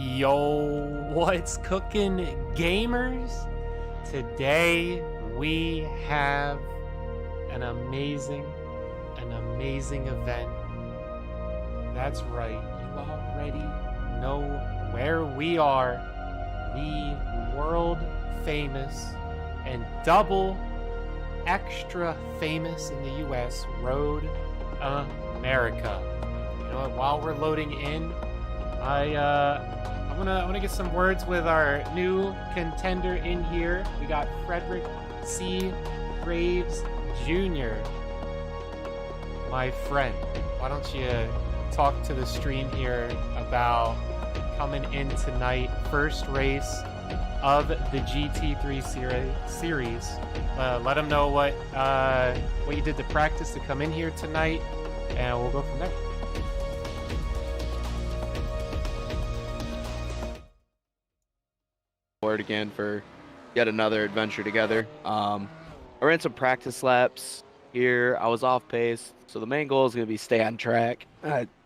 Yo, what's cooking, gamers? Today we have an amazing event. That's right, you already know where we are. The world famous and double extra famous in the US Road America. You know what, while we're loading in, I want to get some words with our new contender in here. We got Frederick C. Graves Jr. My friend, why don't you talk to the stream here about coming in tonight, first race of the GT3 series. Let them know what you did to practice to come in here tonight, and we'll go from there. Again for yet another adventure together. I ran some practice laps here. I was off pace, so the main goal is going to be stay on track.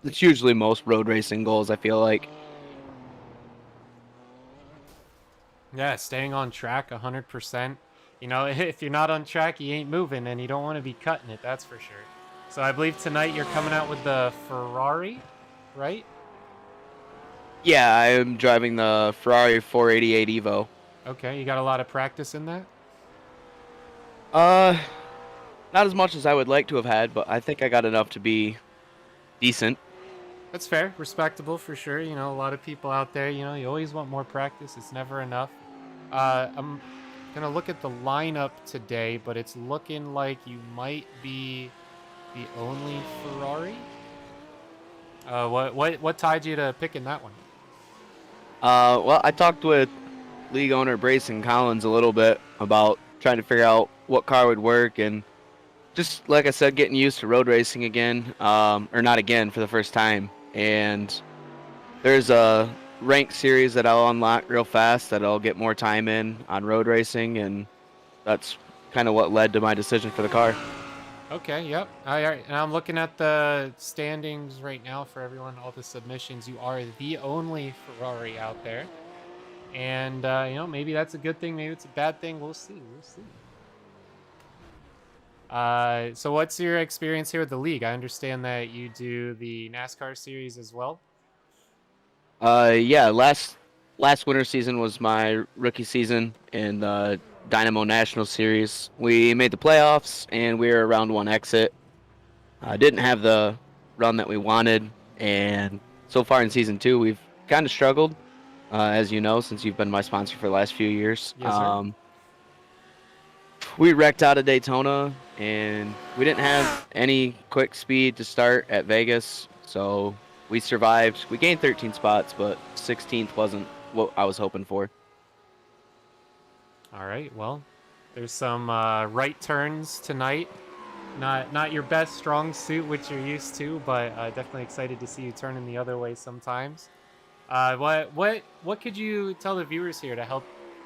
It's usually most road racing goals, I feel like. Yeah, staying on track 100%. You know, if you're not on track, you ain't moving, and you don't want to be cutting it, that's for sure. So I believe tonight you're coming out with the Ferrari, right? Yeah, I am driving the Ferrari 488 Evo. Okay, you got a lot of practice in that? Not as much as I would like to have had, but I think I got enough to be decent. That's fair, respectable for sure. You know, a lot of people out there, you know, you always want more practice. It's never enough. I'm gonna look at the lineup today, but it's looking like you might be the only Ferrari. What tied you to picking that one? Well, I talked with league owner Brayson Collins a little bit about trying to figure out what car would work, and just like I said, getting used to road racing again, or not again, for the first time. And there's a ranked series that I'll unlock real fast that I'll get more time in on road racing, and that's kind of what led to my decision for the car. Okay, yep. All right, and I'm looking at the standings right now for everyone, all the submissions. You are the only Ferrari out there. And, you know, maybe that's a good thing, maybe it's a bad thing. We'll see, so what's your experience here with the league? I understand that you do the NASCAR series as well. Yeah, last winter season was my rookie season in the Dynamo National Series. We made the playoffs, and we were a round one exit. Didn't have the run that we wanted, and so far in season 2, we've kind of struggled, as you know, since you've been my sponsor for the last few years. Yes, sir. We wrecked out of Daytona, and we didn't have any quick speed to start at Vegas, so we survived. We gained 13 spots, but 16th wasn't what I was hoping for. All right, well, there's some right turns tonight. Not your best strong suit, which you're used to, but definitely excited to see you turning the other way sometimes. What could you tell the viewers here to help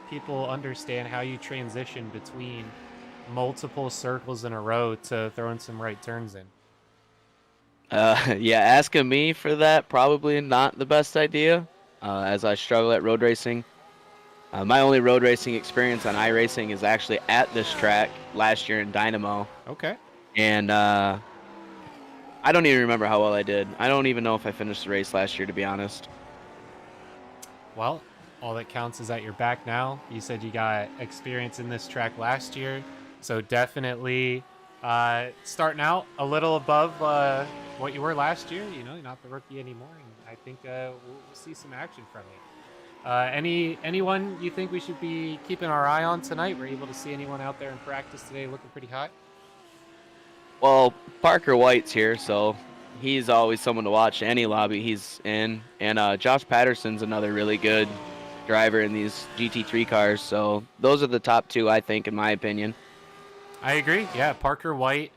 people understand how you transition between multiple circles in a row to throwing some right turns in? Yeah, asking me for that, probably not the best idea, as I struggle at road racing. My only road racing experience on iRacing is actually at this track last year in Dynamo. Okay. And I don't even remember how well I did. I don't even know if I finished the race last year, to be honest. Well, all that counts is that you're back now. You said you got experience in this track last year, so definitely starting out a little above what you were last year. You know, you're not the rookie anymore, and I think we'll see some action from you. Anyone you think we should be keeping our eye on tonight? We're able to see anyone out there in practice today looking pretty hot? Well, Parker White's here, so he's always someone to watch any lobby he's in. And Josh Patterson's another really good driver in these GT3 cars. So those are the top two, I think, in my opinion. I agree. Yeah, Parker White,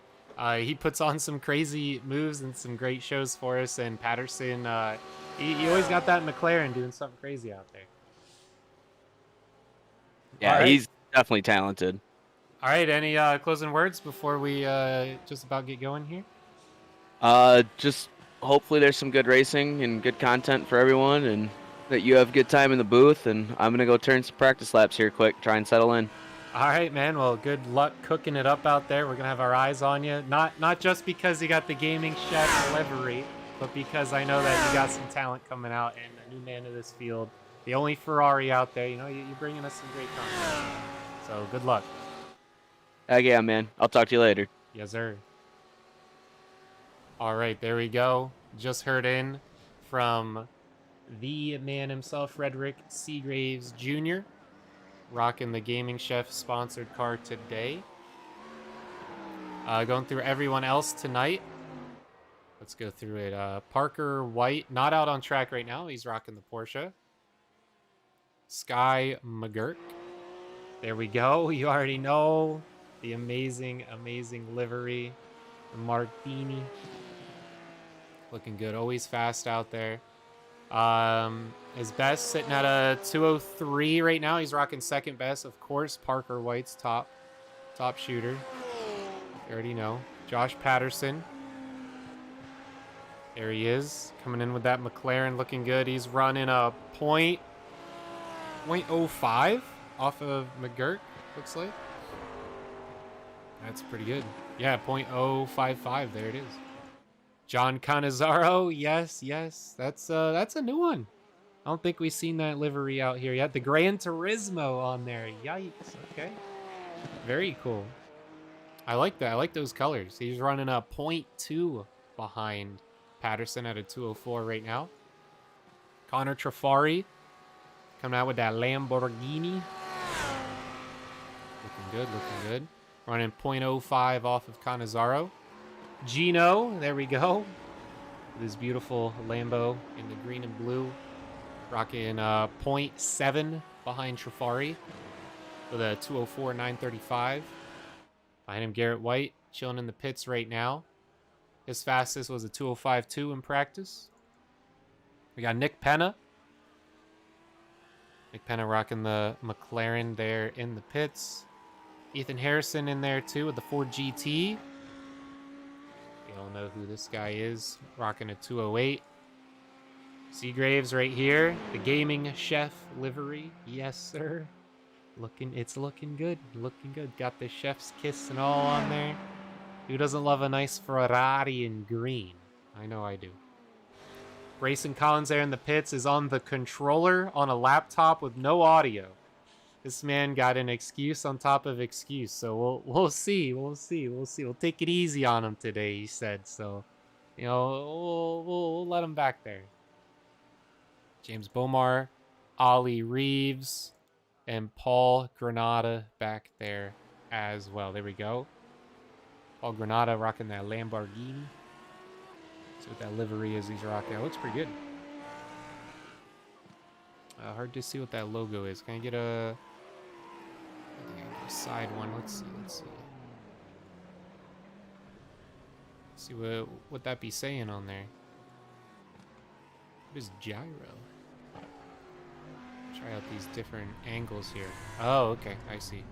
he puts on some crazy moves and some great shows for us. And Patterson, he always got that McLaren doing something crazy out there. Yeah, right. He's definitely talented. All right, any closing words before we just about get going here? Just hopefully there's some good racing and good content for everyone, and that you have a good time in the booth, and I'm gonna go turn some practice laps here quick, try and settle in. All right, man. Well, good luck cooking it up out there. We're gonna have our eyes on you. Not just because you got the gaming chef livery, but because I know that you got some talent coming out and a new man of this field. The only Ferrari out there. You know, you're bringing us some great content. So good luck. Heck yeah, man. I'll talk to you later. Yes, sir. All right, there we go. Just heard in from the man himself, Frederick Seagraves Jr., rocking the Gaming Chef sponsored car today. Going through everyone else tonight. Let's go through it. Parker White, not out on track right now. He's rocking the Porsche. Sky McGurk. There we go. You already know the amazing, amazing livery. The Martini. Looking good. Always fast out there. His best sitting at a 203 right now. He's rocking second best, of course. Parker White's top shooter. You already know. Josh Patterson. There he is, coming in with that McLaren, looking good. He's running a .05 off of McGurk, looks like. That's pretty good. Yeah, .055. There it is. John Canizaro, yes. That's a new one. I don't think we've seen that livery out here yet. The Gran Turismo on there. Yikes. Okay. Very cool. I like that. I like those colors. He's running a .2 behind Patterson at a 204 right now. Connor Trafari coming out with that Lamborghini. Looking good, looking good. Running .05 off of Canizaro. Gino, there we go. This beautiful Lambo in the green and blue. Rocking .7 behind Trafari with a 204 935. Behind him, Garrett White, chilling in the pits right now. His fastest was a 205.2 in practice. We got Nick Penna. Nick Penna rocking the McLaren there in the pits. Ethan Harrison in there too with the Ford GT. You don't know who this guy is. Rocking a 208. Seagraves right here. The Gaming Chef livery. Yes, sir. It's looking good. Looking good. Got the chef's kiss and all on there. Who doesn't love a nice Ferrari in green? I know I do. Grayson Collins there in the pits is on the controller on a laptop with no audio. This man got an excuse on top of excuse, so we'll see. We'll take it easy on him today, he said. So, you know, we'll let him back there. James Bomar, Ollie Reeves, and Paul Granada back there as well. There we go. Paul Granada rocking that Lamborghini. See what that livery is he's rocking. It looks pretty good. Hard to see what that logo is. Can I get a... I think I can go side one. Let's see what that be saying on there. What is gyro? Try out these different angles here. Oh, okay. I see.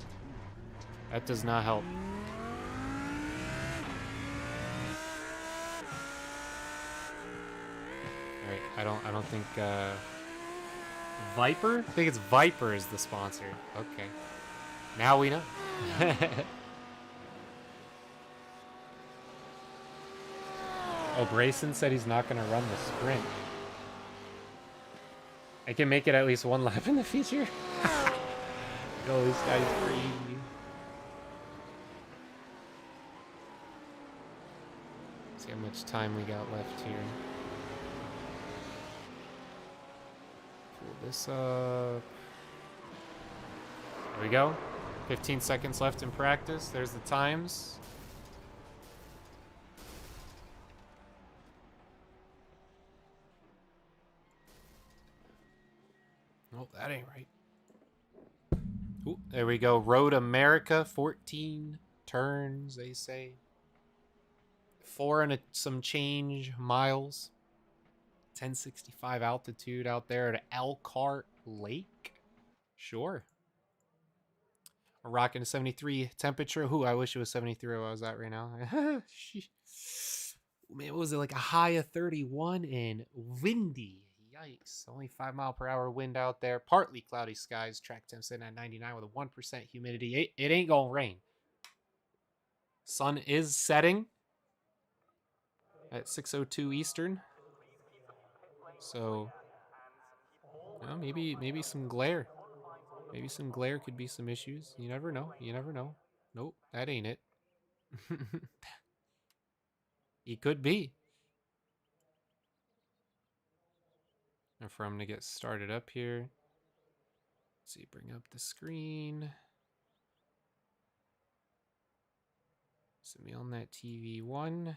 That does not help. Alright, I don't think Viper? I think it's Viper is the sponsor. Okay. Now we know. Oh, Brayson said he's not going to run the sprint. I can make it at least one lap in the future. Yo, this guy's crazy. See how much time we got left here. Pull this up. There we go. 15 seconds left in practice. There's the times. Oh, that ain't right. Ooh, there we go. Road America, 14 turns, they say. 4 and some change miles. 1065 altitude out there at Elkhart Lake. Sure. We're rocking a 73 temperature. Ooh, I wish it was 73 where I was at right now. Man, what was it? Like a high of 31 and windy. Yikes. Yikes. Only 5-mile-per-hour wind out there. Partly cloudy skies. Track temps in at 99 with a 1% humidity. It ain't gonna rain. Sun is setting at 6:02 Eastern. So, maybe some glare. Maybe some glare could be some issues. You never know. You never know. Nope, that ain't it. It could be. And for him to get started up here. Let's see, bring up the screen. Set me on that TV1.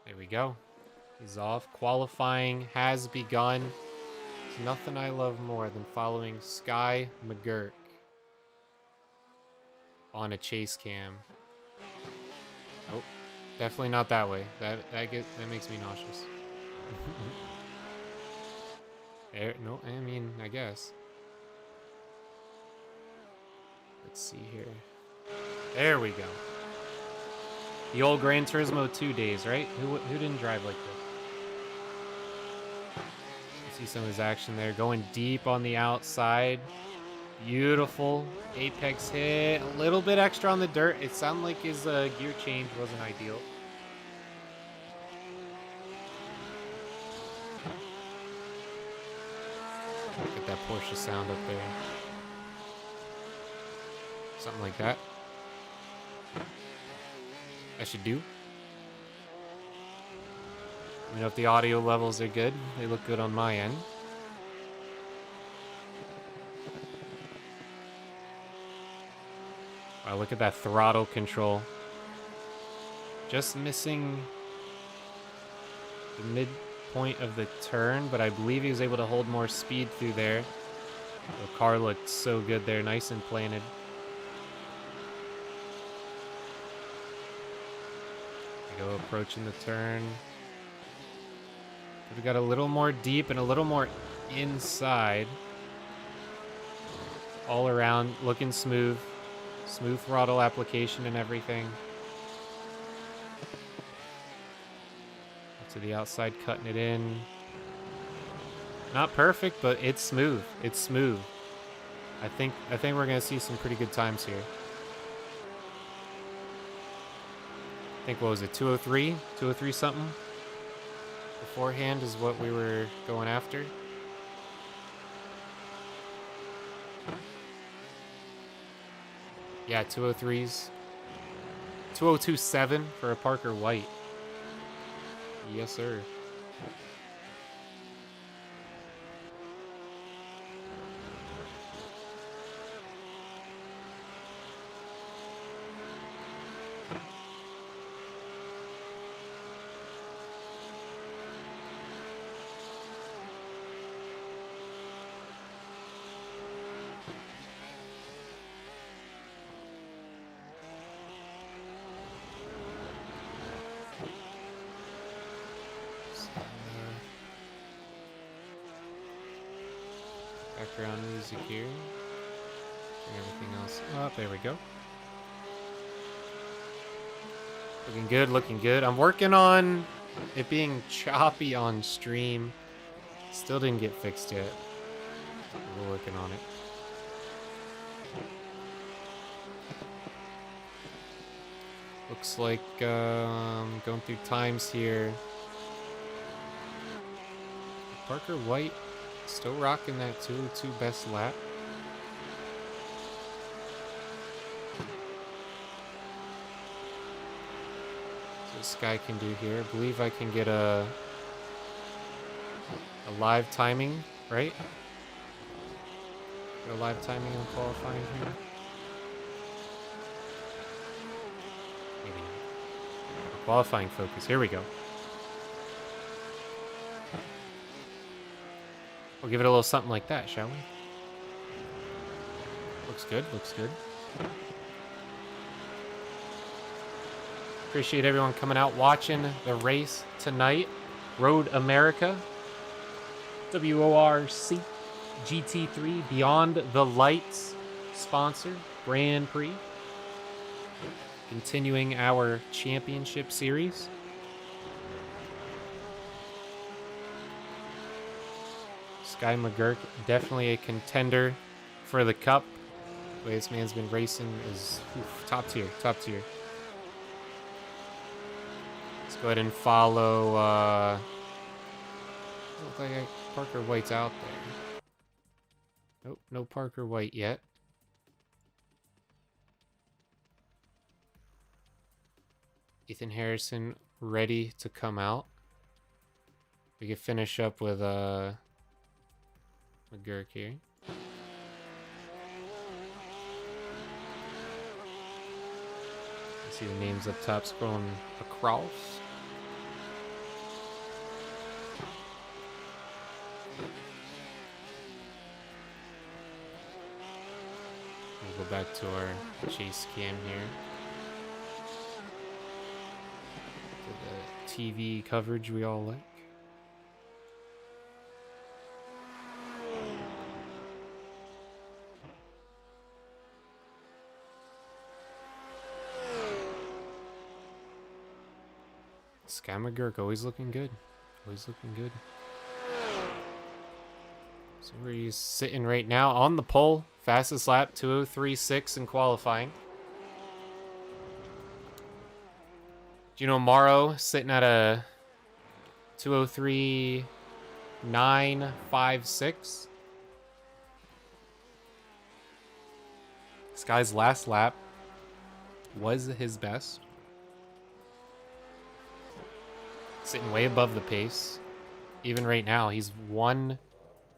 There we go. He's off. Qualifying has begun. There's nothing I love more than following Sky McGurk on a chase cam. Oh, definitely not that way. That makes me nauseous. No, I mean, I guess. Let's see here. There we go. The old Gran Turismo 2 days, right? Who didn't drive like this? You see some of his action there. Going deep on the outside. Beautiful. Apex hit. A little bit extra on the dirt. It sounded like his gear change wasn't ideal. Look at that Porsche sound up there. Something like that. I should do. Let me know if the audio levels are good. They look good on my end. Wow, look at that throttle control. Just missing the midpoint of the turn, but I believe he was able to hold more speed through there. The car looked so good there, nice and planted. Go approaching the turn. Could have got a little more deep and a little more inside. All around, looking smooth. Smooth throttle application and everything. Up to the outside, cutting it in. Not perfect, but it's smooth. It's smooth. I think we're gonna see some pretty good times here. I think, what was it, 203? 203 something? Beforehand is what we were going after. Yeah, 203s. 2027 for a Parker White. Yes, sir. Background music here. Bring everything else up. There we go. Looking good, looking good. I'm working on it being choppy on stream. Still didn't get fixed yet. We're working on it. Looks like going through times here. Parker White still rocking that 202 best lap. So this guy can do here. I believe I can get a live timing, right? Get a live timing on qualifying here. Maybe not. Qualifying focus. Here we go. We'll give it a little something like that, shall we? Looks good, looks good. Appreciate everyone coming out watching the race tonight. Road America, WORC, GT3, Beyond the Lights sponsor, Grand Prix. Continuing our championship series. Sky McGurk, definitely a contender for the cup. The way this man's been racing is top tier, top tier. Let's go ahead and follow. Looks like Parker White's out there. Nope, no Parker White yet. Ethan Harrison ready to come out. We can finish up with McGurk here. See the names up top scrolling across. We'll go back to our chase cam here. To the TV coverage we all like. Sky McGurk always looking good. Always looking good. So where he's sitting right now on the pole. Fastest lap, 2:03.6 in qualifying. Gino Morrow sitting at a 2:03.956. This guy's last lap was his best. Sitting way above the pace. Even right now, he's 1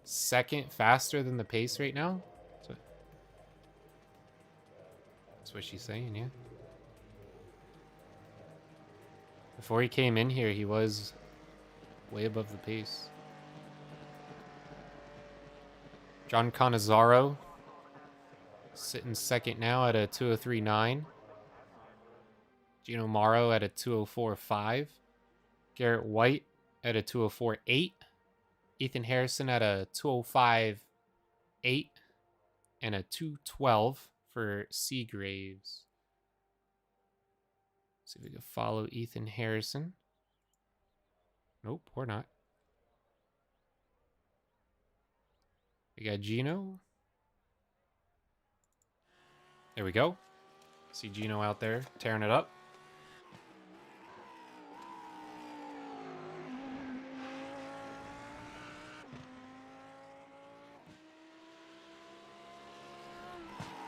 second faster than the pace right now. That's what she's saying, yeah. Before he came in here, he was way above the pace. John Cannizzaro sitting second now at a 2:03.9. Gino Morrow at a 2:04.5. Garrett White at a 2:04.8. Ethan Harrison at a 2:05.8 and a 2:12 for Seagraves. See if we can follow Ethan Harrison. Nope, we're not. We got Gino. There we go. See Gino out there tearing it up.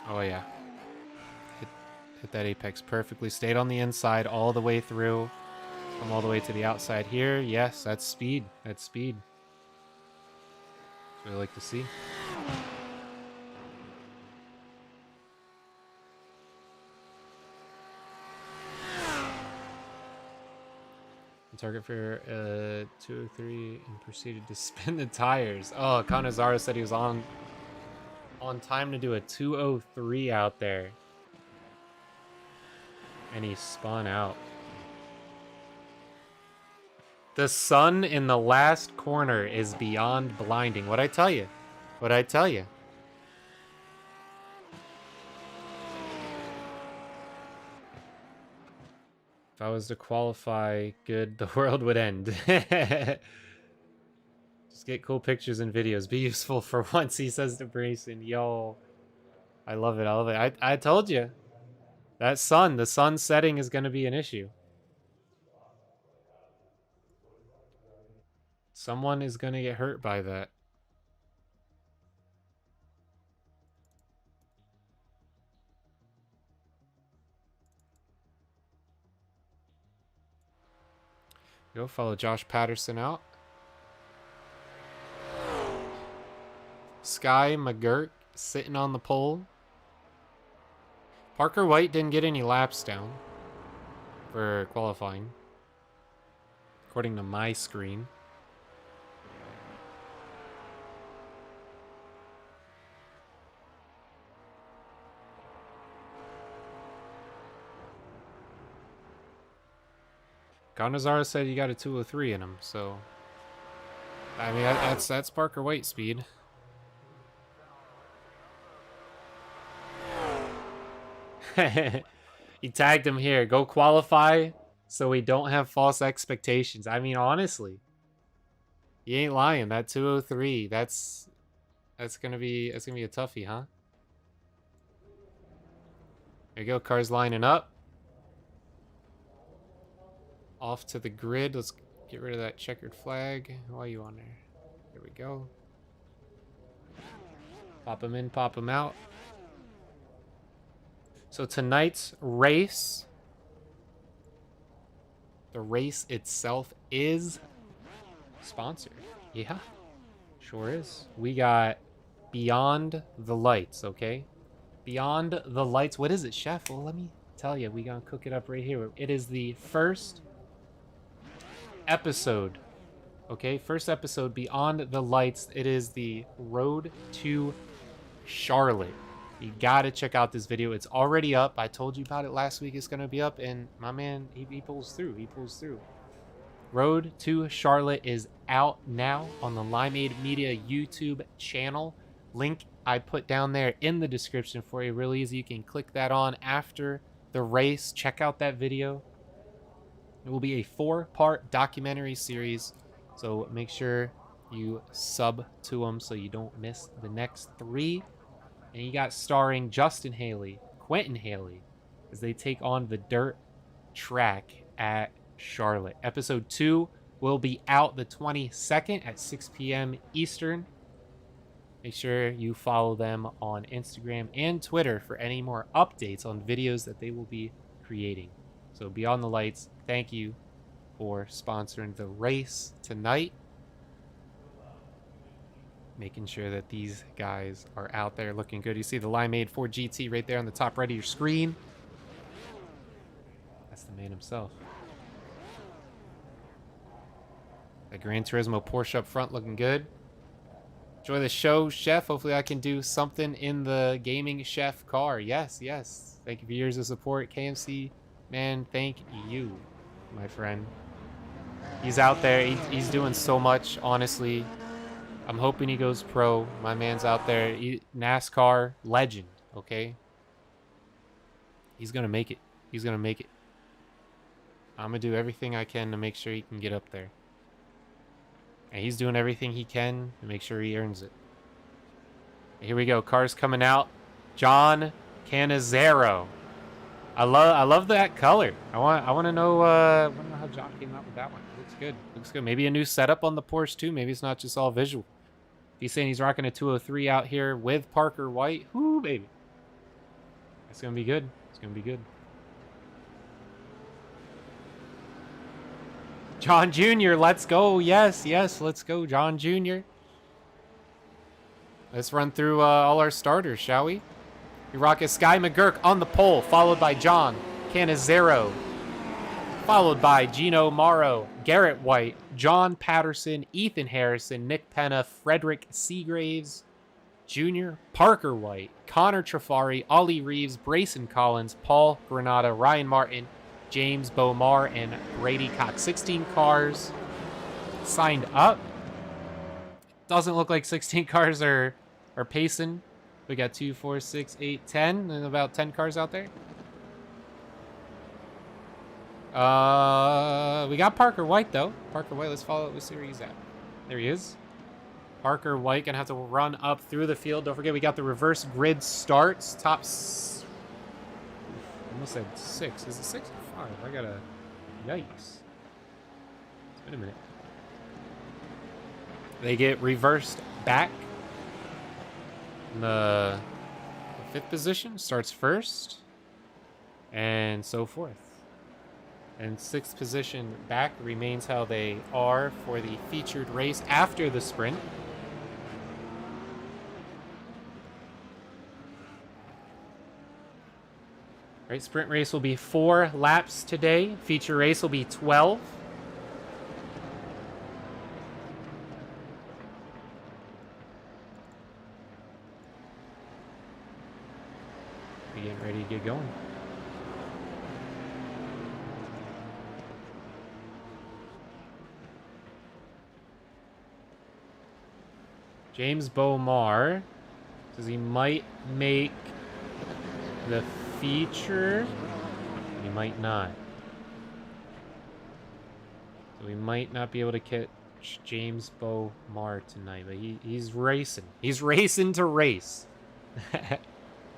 Oh yeah. Hit that apex perfectly. Stayed on the inside all the way through. Come all the way to the outside here. Yes, that's speed. That's speed. That's what I like to see. Target for 2:03 and proceeded to spin the tires. Oh, Cannizzaro said he was on time to do a 2:03 out there. And he spun out. The sun in the last corner is beyond blinding. What'd I tell you? What'd I tell you? If I was to qualify good, the world would end. Just get cool pictures and videos. Be useful for once, he says to Brayson. Yo, I love it. I love it. I told you. That sun, the sun setting is going to be an issue. Someone is going to get hurt by that. Go follow Josh Patterson out. Sky McGurk sitting on the pole. Parker White didn't get any laps down for qualifying, according to my screen. Cannizzaro said you got a 2:03 in him, so I mean that's Parker White speed. He tagged him here. Go qualify so we don't have false expectations. I mean, honestly. You ain't lying. That 203. That's gonna be a toughie, huh? There you go. Cars lining up. Off to the grid. Let's get rid of that checkered flag. Why are you on there? There we go. Pop them in, pop them out. So tonight's race, the race itself is sponsored. Yeah, sure is. We got Beyond the Lights, okay? Beyond the Lights. What is it, chef? Well, let me tell you. We gonna cook it up right here. It is the first episode, okay? First episode, Beyond the Lights. It is the Road to Charlotte. You gotta check out this video. It's already up. I told you about it last week. It's gonna be up, and my man, he pulls through. He pulls through. Road to Charlotte is out now on the Limeade Media YouTube channel. Link I put down there in the description for you. Really easy. You can click that on after the race. Check out that video. It will be a 4-part documentary series, so make sure you sub to them so you don't miss the next 3. And you got starring Justin Haley, Quentin Haley, as they take on the dirt track at Charlotte. Episode 2 will be out the 22nd at 6 p.m. Eastern. Make sure you follow them on Instagram and Twitter for any more updates on videos that they will be creating. So Beyond the Lights, thank you for sponsoring the race tonight. Making sure that these guys are out there looking good. You see the Limeade 4 GT right there on the top right of your screen. That's the man himself. The Gran Turismo Porsche up front looking good. Enjoy the show, Chef. Hopefully I can do something in the gaming Chef car. Yes, yes. Thank you for years of support. KMC, man, thank you, my friend. He's out there. He's doing so much, honestly. I'm hoping he goes pro. My man's out there. NASCAR legend, okay? He's going to make it. He's going to make it. I'm going to do everything I can to make sure he can get up there. And he's doing everything he can to make sure he earns it. Here we go. Cars coming out. John Cannizzaro. I love that color. I want to know how John came out with that one. Looks good. Looks good. Maybe a new setup on the Porsche too. Maybe it's not just all visual. He's saying he's rocking a 203 out here with Parker White. Whoo, baby. It's going to be good. It's going to be good. John Jr., let's go. Yes, yes, let's go, John Jr. Let's run through all our starters, shall we? We rock a Sky McGurk on the pole, followed by John Cannizzaro, followed by Gino Morrow, Garrett White, John Patterson, Ethan Harrison, Nick Penna, Frederick Seagraves Jr., Parker White, Connor Trafari, Ollie Reeves, Brayson Collins, Paul Granada, Ryan Martin, James Bomar, and Brady Cox. 16 cars signed up. Doesn't look like 16 cars are pacing. We got 2, 4, 6, 8, 10, and about 10 cars out there. We got Parker White though. Parker White, let's follow. Let's see where he's at. There he is. Parker White gonna have to run up through the field. Don't forget we got the reverse grid starts. Top. Almost said 6. Is it 6 or 5? I gotta. Yikes. It's been a minute. They get reversed back. The 5th position starts first, and so forth. And 6th position back remains how they are for the featured race after the sprint. Right, sprint race will be 4 laps today. Feature race will be 12. We're getting ready to get going. James Bomar says he might make the feature. He might not. So we might not be able to James Mar tonight, but he's racing. He's racing to race.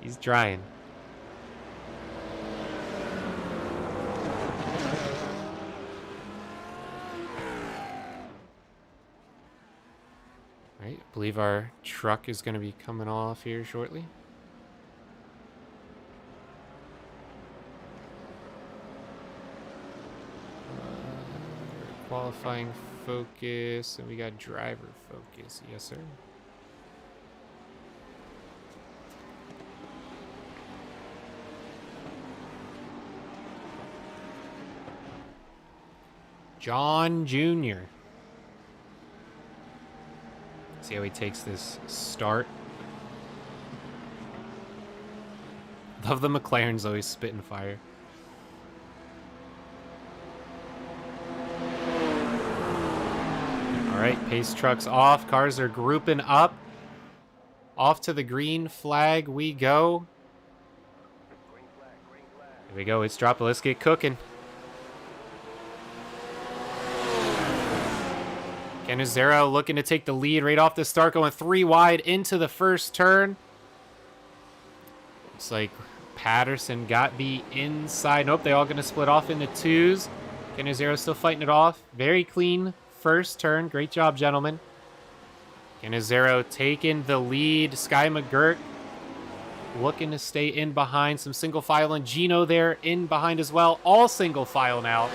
He's trying. All right, I believe our truck is going to be coming off here shortly. Qualifying focus, and we got driver focus. Yes, sir. John Jr. See how he takes this start. Love the McLaren's always spitting fire. All right, pace truck's off. Cars are grouping up. Off to the green flag we go. Here we go. It's dropping. Let's get cooking. Canizero looking to take the lead right off the start, going 3 wide into the first turn. Looks like Patterson got the inside. Nope, they all going to split off into twos. Canizero still fighting it off. Very clean first turn. Great job, gentlemen. Canizero taking the lead. Sky McGurk looking to stay in behind. Some single file, and Gino there in behind as well. All single file now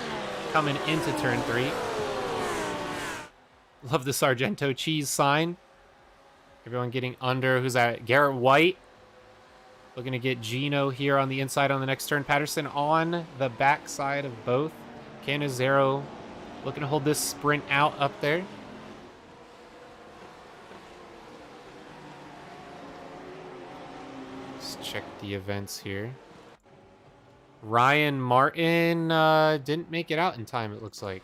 coming into turn 3. Love the Sargento cheese sign. Everyone getting under. Who's that? Garrett White. Looking to get Gino here on the inside on the next turn. Patterson on the backside of both. Canizero looking to hold this sprint out up there. Let's check the events here. Ryan Martin didn't make it out in time, it looks like.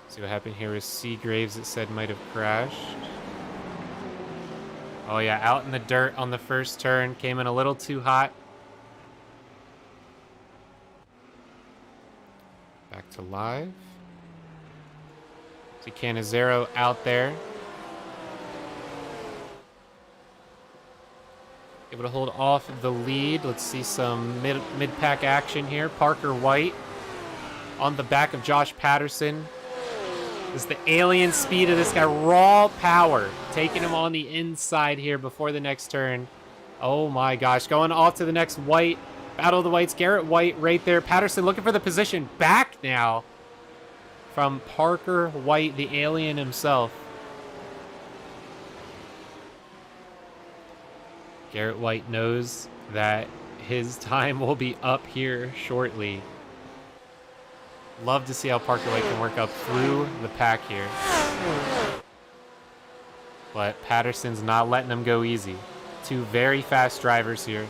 See what happened here with Seagraves, it said might have crashed. Oh yeah, out in the dirt on the first turn. Came in a little too hot. Back to live. See Canizero out there. Able to hold off the lead. Let's see some mid-pack action here. Parker White on the back of Josh Patterson. This is the alien speed of this guy. Raw power. Taking him on the inside here before the next turn. Oh my gosh. Going off to the next White. Battle of the Whites. Garrett White right there. Patterson looking for the position. Back now from Parker White, the alien himself. Garrett White knows that his time will be up here shortly. Love to see how Parker White can work up through the pack here. But Patterson's not letting him go easy. 2 very fast drivers here.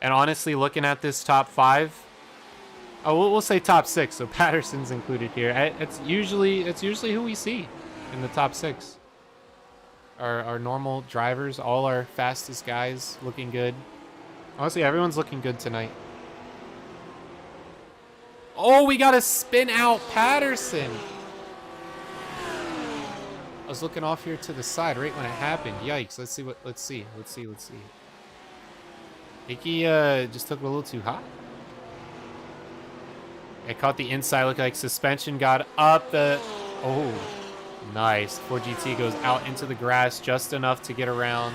And honestly, looking at this top 5, oh, we'll say top 6, so Patterson's included here. It's usually who we see in the top 6. Our normal drivers, all our fastest guys looking good. Honestly, everyone's looking good tonight. Oh, we got to spin out Patterson. I was looking off here to the side right when it happened. Yikes. Let's see. I think he just took it a little too hot. It caught the inside. Looked like suspension got up the... Oh, nice. 4GT goes out into the grass just enough to get around.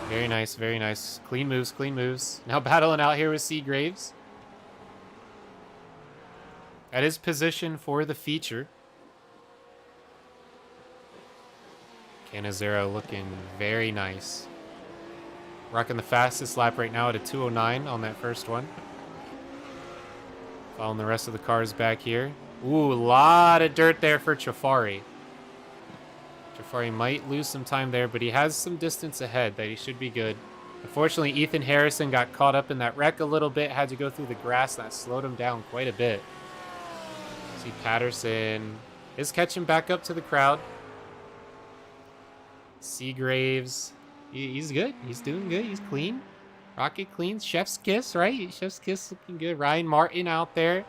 Very nice, very nice. Clean moves, clean moves. Now battling out here with Seagraves. At his position for the feature. Canizero looking very nice. Rocking the fastest lap right now at a 2:09 on that first one. Following the rest of the cars back here. Ooh, a lot of dirt there for Chafari. Chafari might lose some time there, but he has some distance ahead that he should be good. Unfortunately, Ethan Harrison got caught up in that wreck a little bit. Had to go through the grass, and that slowed him down quite a bit. See Patterson is catching back up to the crowd. Seagraves, he's good. He's doing good. He's clean. Rocket clean. Chef's kiss, right? Chef's kiss looking good. Ryan Martin out there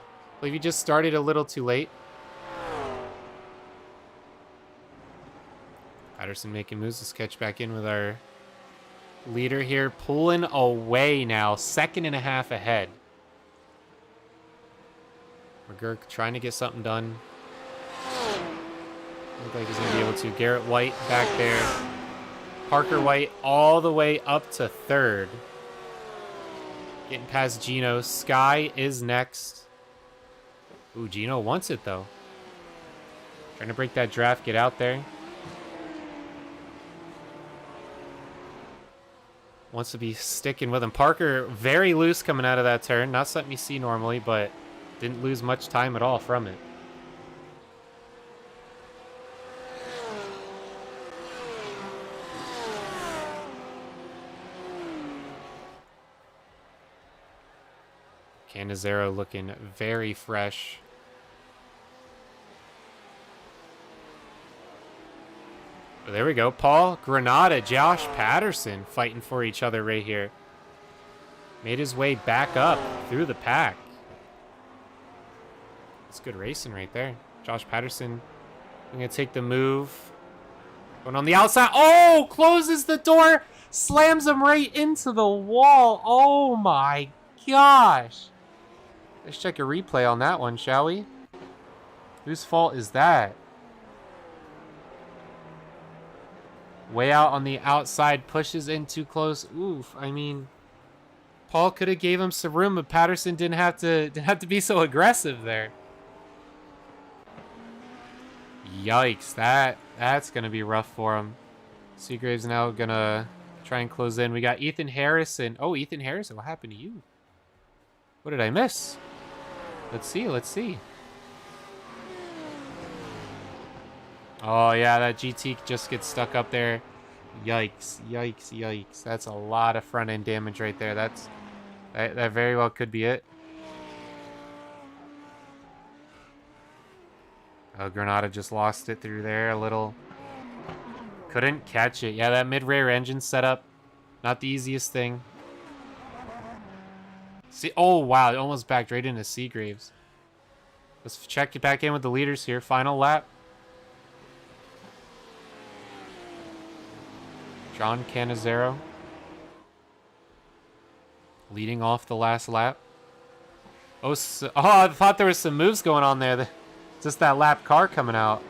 believe he just started a little too late. Patterson making moves. Let's catch back in with our leader here. Pulling away now. 2.5 ahead. McGurk trying to get something done. Look like he's going to be able to. Garrett White back there. Parker White all the way up to 3rd. Getting past Gino. Sky is next. Ooh, Gino wants it, though. Trying to break that draft. Get out there. Wants to be sticking with him. Parker very loose coming out of that turn. Not something you see normally, but didn't lose much time at all from it. Cannizzaro looking very fresh. Oh, there we go. Paul Granada, Josh Patterson fighting for each other right here. Made his way back up through the pack. That's good racing right there. Josh Patterson, I'm going to take the move. Going on the outside. Oh, closes the door. Slams him right into the wall. Oh my gosh. Let's check a replay on that one, shall we? Whose fault is that? Way out on the outside, pushes in too close. Oof, I mean, Paul could have gave him some room, but Patterson didn't have to be so aggressive there. Yikes, that's gonna be rough for him. Seagrave's now gonna try and close in. We got Ethan Harrison. Oh, Ethan Harrison, what happened to you? What did I miss? Let's see. Oh, yeah, that GT just gets stuck up there. Yikes. That's a lot of front-end damage right there. That very well could be it. Oh, Granada just lost it through there a little. Couldn't catch it. Yeah, that mid-rear engine setup, not the easiest thing. See, oh, wow, it almost backed right into Seagraves. Let's check it back in with the leaders here. Final lap. John Cannizzaro leading off the last lap. Oh, I thought there was some moves going on there. Just that lap car coming out.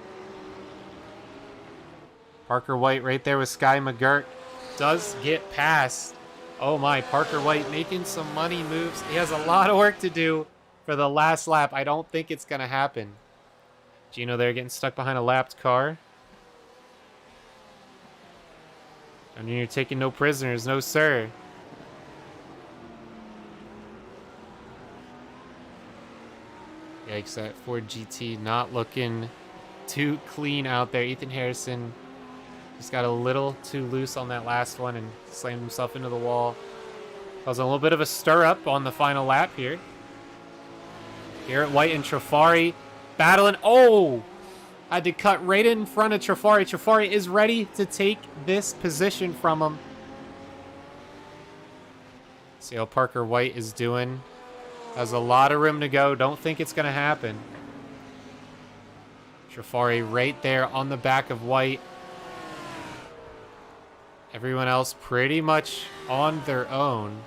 Parker White right there with Sky McGurk. Does get past. Oh my, Parker White making some money moves. He has a lot of work to do for the last lap. I don't think it's going to happen. Gino there getting stuck behind a lapped car. I mean, you're taking no prisoners. No, sir. Yikes, that Ford GT not looking too clean out there. Ethan Harrison just got a little too loose on that last one and slammed himself into the wall. Caused a little bit of a stir-up on the final lap here. Garrett White and Trafari battling. Oh! Had to cut right in front of Trafari. Trafari is ready to take this position from him. See how Parker White is doing. Has a lot of room to go. Don't think it's going to happen. Trafari right there on the back of White. Everyone else pretty much on their own.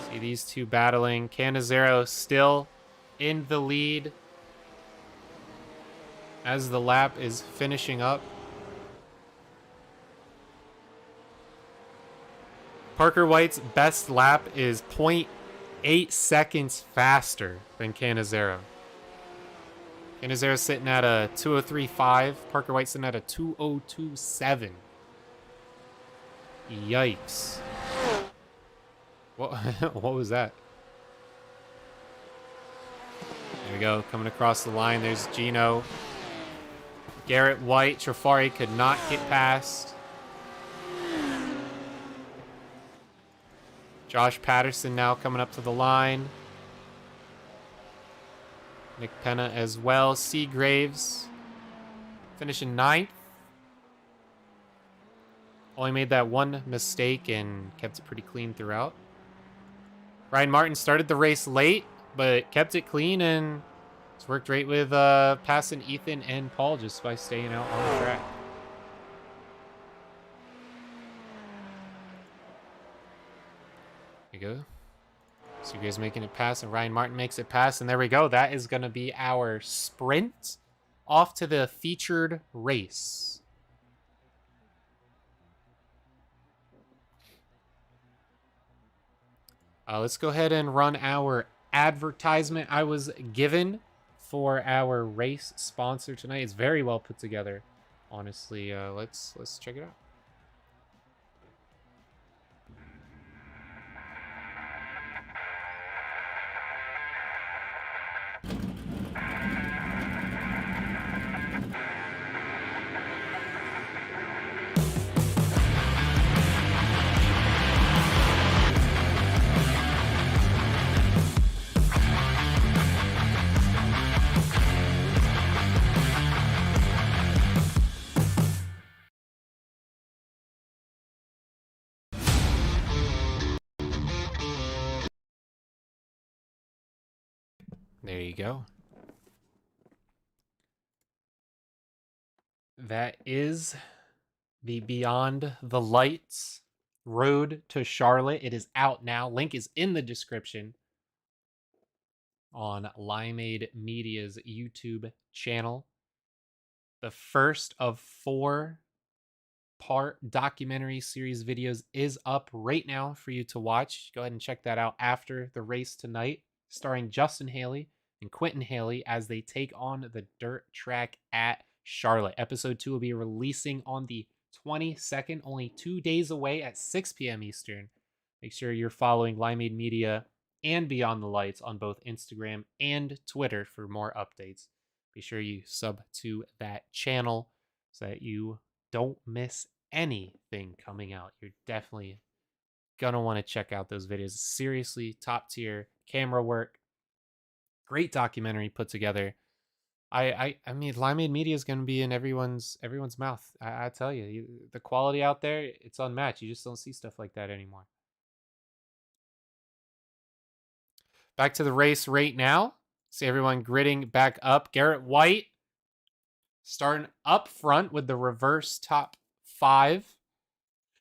See these two battling. Cannizzaro still in the lead as the lap is finishing up. Parker White's best lap is 0.8 seconds faster than Cannizzaro. Cannizzaro sitting at a 2:03.5. Parker White sitting at a 2:02.7. Yikes. What, what was that? There we go. Coming across the line. There's Gino. Garrett White. Trafari could not get past. Josh Patterson now coming up to the line. Nick Penna as well. Seagraves finishing 9th. Only made that one mistake and kept it pretty clean throughout. Ryan Martin started the race late. but kept it clean and it's worked great with passing Ethan and Paul just by staying out on the track. There you go. So you guys making it pass, and Ryan Martin makes it pass, and there we go. That is going to be our sprint off to the featured race. Let's go ahead and run our advertisement I was given for our race sponsor tonight. It's very well put together, honestly. Let's check it out. There you go. That is the Beyond the Lights Road to Charlotte. It is out now. Link is in the description on Limeade Media's YouTube channel. The first of 4-part documentary series videos is up right now for you to watch. Go ahead and check that out after the race tonight, starring Justin Haley and Quentin Haley as they take on the dirt track at Charlotte. Episode 2 will be releasing on the 22nd, only 2 days away at 6 p.m. Eastern. Make sure you're following Limeade Media and Beyond the Lights on both Instagram and Twitter for more updates. Be sure you sub to that channel so that you don't miss anything coming out. You're definitely gonna want to check out those videos. Seriously, top tier camera work, great documentary put together. I mean, Limeade Media is gonna be in everyone's mouth. I tell you, the quality out there, it's unmatched. You just don't see stuff like that anymore. Back to the race right now. See everyone gritting back up. Garrett White starting up front with the reverse top 5.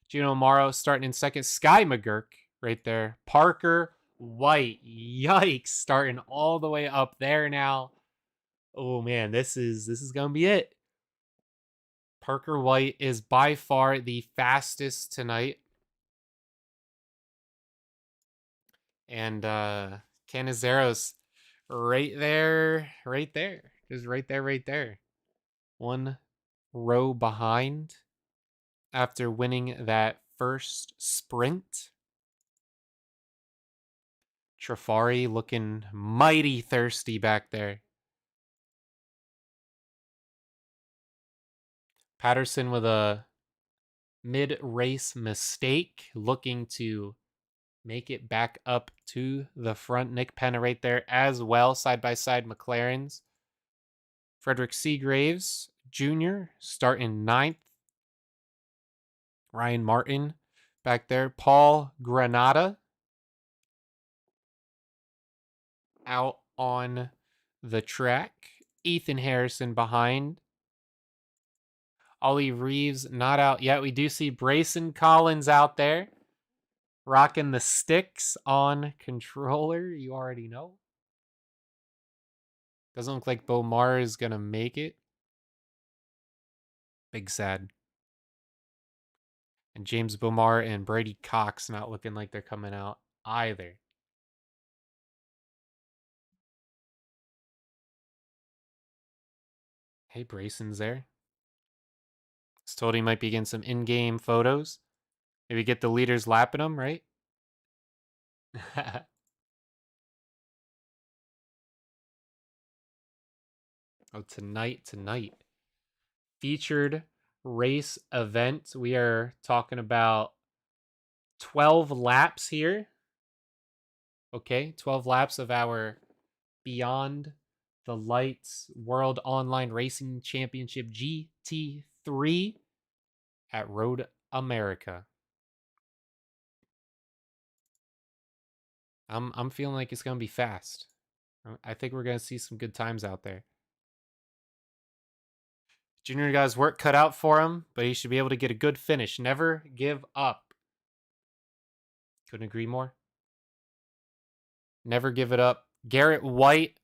Gino Morrow starting in second. Sky McGurk right there. Parker White. Yikes. Starting all the way up there now. Oh man, this is gonna be it. Parker White is by far the fastest tonight. And Canizaro's right there. Just right there. 1 row behind after winning that first sprint. Trafari looking mighty thirsty back there. Patterson with a mid-race mistake, looking to make it back up to the front. Nick Penna right there as well, side-by-side McLarens. Frederick Seagraves Jr. starting 9th. Ryan Martin back there. Paul Granada out on the track. Ethan Harrison behind. Ollie Reeves not out yet. We do see Brayson Collins out there rocking the sticks on controller. You already know. Doesn't look like Bomar is going to make it. Big sad. And James Bomar and Brady Cox not looking like they're coming out either. Hey, Brayson's there. I was told he might be getting some in-game photos. Maybe get the leaders lapping him, right? Oh, tonight. Featured race event. We are talking about 12 laps here. Okay, 12 laps of our Beyond the Lights World Online Racing Championship GT3 at Road America. I'm feeling like it's gonna be fast. I think we're going to see some good times out there. Junior got his work cut out for him, but he should be able to get a good finish. Never give up. Couldn't agree more. Never give it up. Garrett White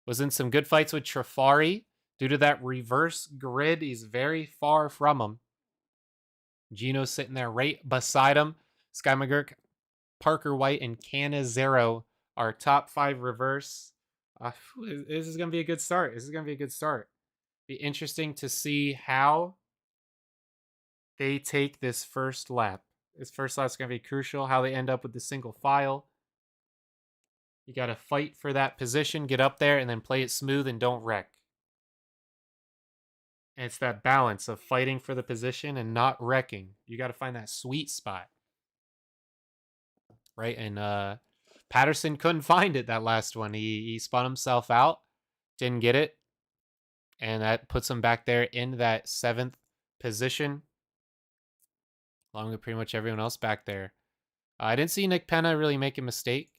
was in some good fights with Trafari. Due to that reverse grid, he's very far from him. Gino's sitting there right beside him. Sky McGurk, Parker White, and Canizero are top 5 reverse. This is going to be a good start. This is going to be a good start. Be interesting to see how they take this first lap. This first lap is going to be crucial, how they end up with the single file. You got to fight for that position, get up there, and then play it smooth and don't wreck. And it's that balance of fighting for the position and not wrecking. You got to find that sweet spot. Right? And Patterson couldn't find it that last one. He spun himself out, didn't get it. And that puts him back there in that 7th position, along with pretty much everyone else back there. I didn't see Nick Penna really make a mistake.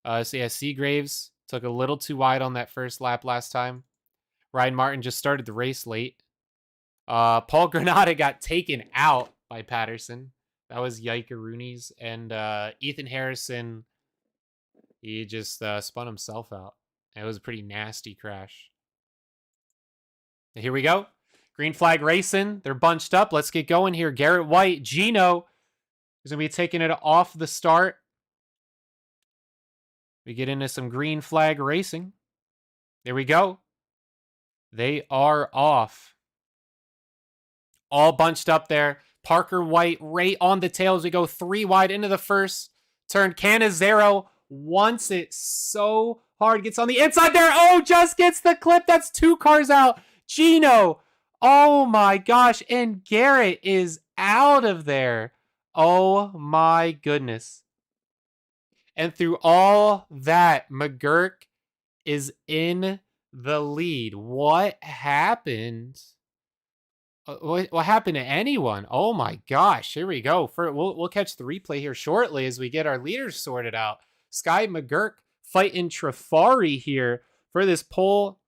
So yeah, Seagraves took a little too wide on that first lap last time. Ryan Martin just started the race late. Paul Granada got taken out by Patterson. That was Yikeroonies. And Ethan Harrison, he just spun himself out. It was a pretty nasty crash. Here we go. Green flag racing. They're bunched up. Let's get going here. Garrett White, Gino is going to be taking it off the start. We get into some green flag racing. There we go. They are off. All bunched up there. Parker White right on the tail as we go 3 wide into the first turn. Canizero wants it so hard. Gets on the inside there. Oh, just gets the clip. That's 2 cars out. Gino. Oh my gosh. And Garrett is out of there. Oh my goodness. And through all that, McGurk is in the lead. What happened? What happened to anyone? Oh my gosh. Here we go. We'll catch the replay here shortly as we get our leaders sorted out. Sky McGurk fighting Trafari here for this pole,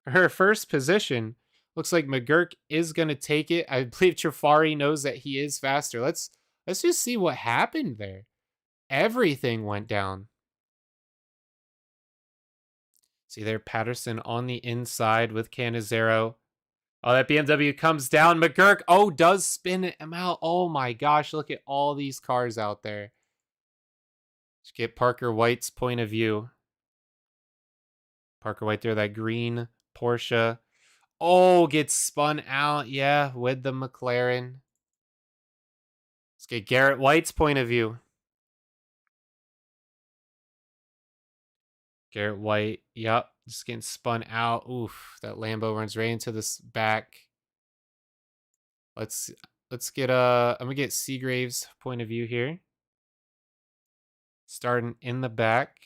her first position. Looks like McGurk is going to take it. I believe Trafari knows that he is faster. Let's just see what happened there. Everything went down. See there, Patterson on the inside with Canizero. Oh, that BMW comes down. McGurk, does spin him out. Oh my gosh, look at all these cars out there. Let's get Parker White's point of view. Parker White there, that green Porsche. Oh, gets spun out. Yeah, with the McLaren. Let's get Garrett White's point of view. Garrett White, yep, just getting spun out. Oof, that Lambo runs right into this back. Let's get I'm gonna get Seagraves' point of view here. Starting in the back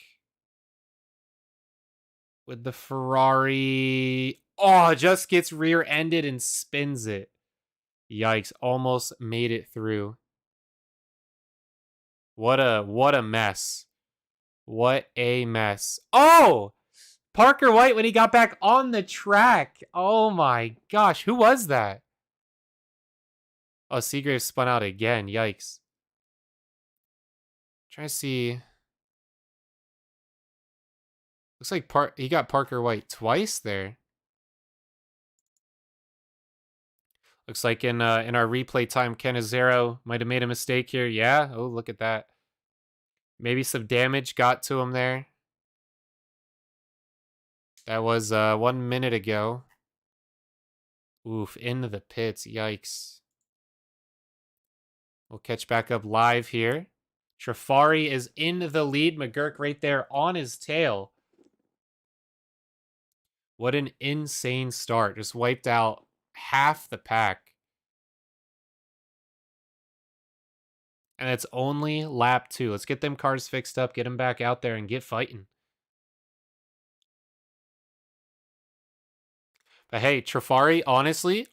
with the Ferrari. Oh, just gets rear-ended and spins it. Yikes, almost made it through. What a mess. What a mess. Oh! Parker White when he got back on the track. Oh my gosh, who was that? Oh, Seagraves spun out again. Yikes. Trying to see. Looks like he got Parker White twice there. Looks like in our replay time, Canizero might have made a mistake here. Yeah. Oh, look at that. Maybe some damage got to him there. That was 1 minute ago. Oof, into the pits. Yikes. We'll catch back up live here. Trafari is in the lead. McGurk right there on his tail. What an insane start. Just wiped out half the pack. And it's only lap 2. Let's get them cars fixed up, get them back out there, and get fighting. But hey, Trafari, honestly,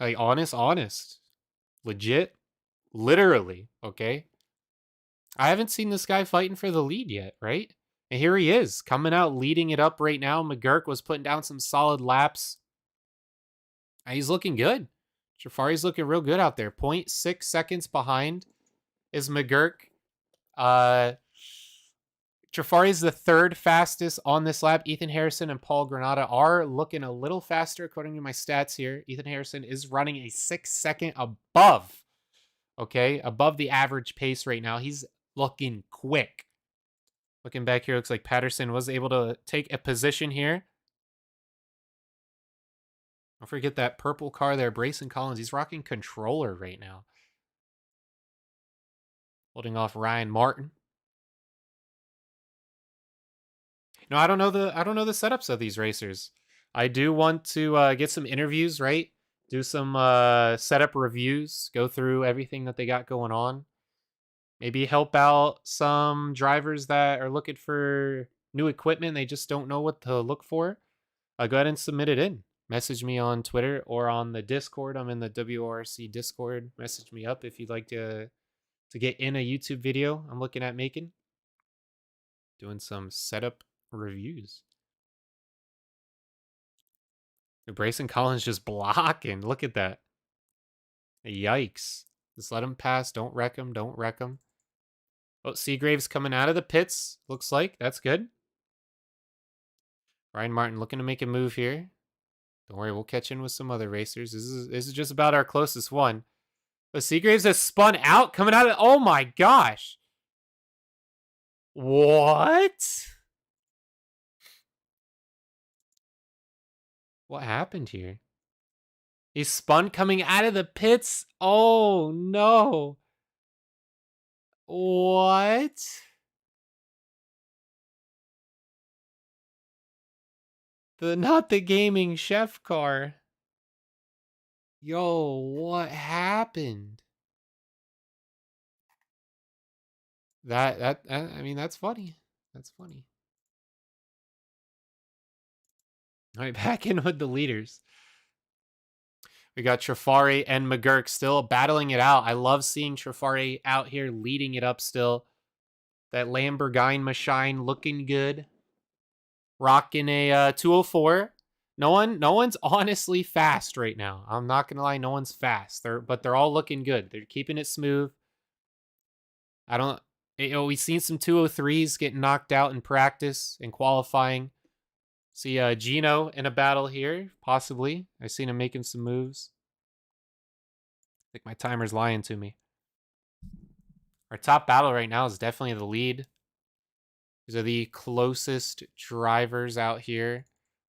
like honest, legit, literally, okay? I haven't seen this guy fighting for the lead yet, right? And here he is, coming out, leading it up right now. McGurk was putting down some solid laps. He's looking good. Jafari's looking real good out there. 0.6 seconds behind is McGurk. Jafari's the third fastest on this lap. Ethan Harrison and Paul Granada are looking a little faster according to my stats here. Ethan Harrison is running a 6-second above, okay, above the average pace right now. He's looking quick. Looking back here, looks like Patterson was able to take a position here. Don't forget that purple car there, Brayson Collins. He's rocking controller right now. Holding off Ryan Martin. No, I don't know the setups of these racers. I do want to get some interviews, right? Do some setup reviews, go through everything that they got going on. Maybe help out some drivers that are looking for new equipment. They just don't know what to look for. Go ahead and submit it in. Message me on Twitter or on the Discord. I'm in the WORC Discord. Message me up if you'd like to get in a YouTube video I'm looking at making. Doing some setup reviews. Brayson Collins just blocking. Look at that. Yikes. Just let him pass. Don't wreck him. Don't wreck him. Oh, Seagrave's coming out of the pits. Looks like. That's good. Ryan Martin looking to make a move here. Don't worry, we'll catch in with some other racers. This is just about our closest one. But Seagraves has spun out, coming out of... Oh my gosh. What? What happened here? He spun coming out of the pits. Oh no. What? Not the gaming chef car. Yo, what happened? I mean, that's funny. That's funny. All right, back in with the leaders. We got Trafari and McGurk still battling it out. I love seeing Trafari out here leading it up still. That Lamborghini machine looking good. Rocking a 204. No one's honestly fast right now. I'm not gonna lie, no one's fast. But they're all looking good. They're keeping it smooth. We've seen some 203s get knocked out in practice and qualifying. See Gino in a battle here, possibly. I've seen him making some moves. I think my timer's lying to me. Our top battle right now is definitely the lead. These are the closest drivers out here.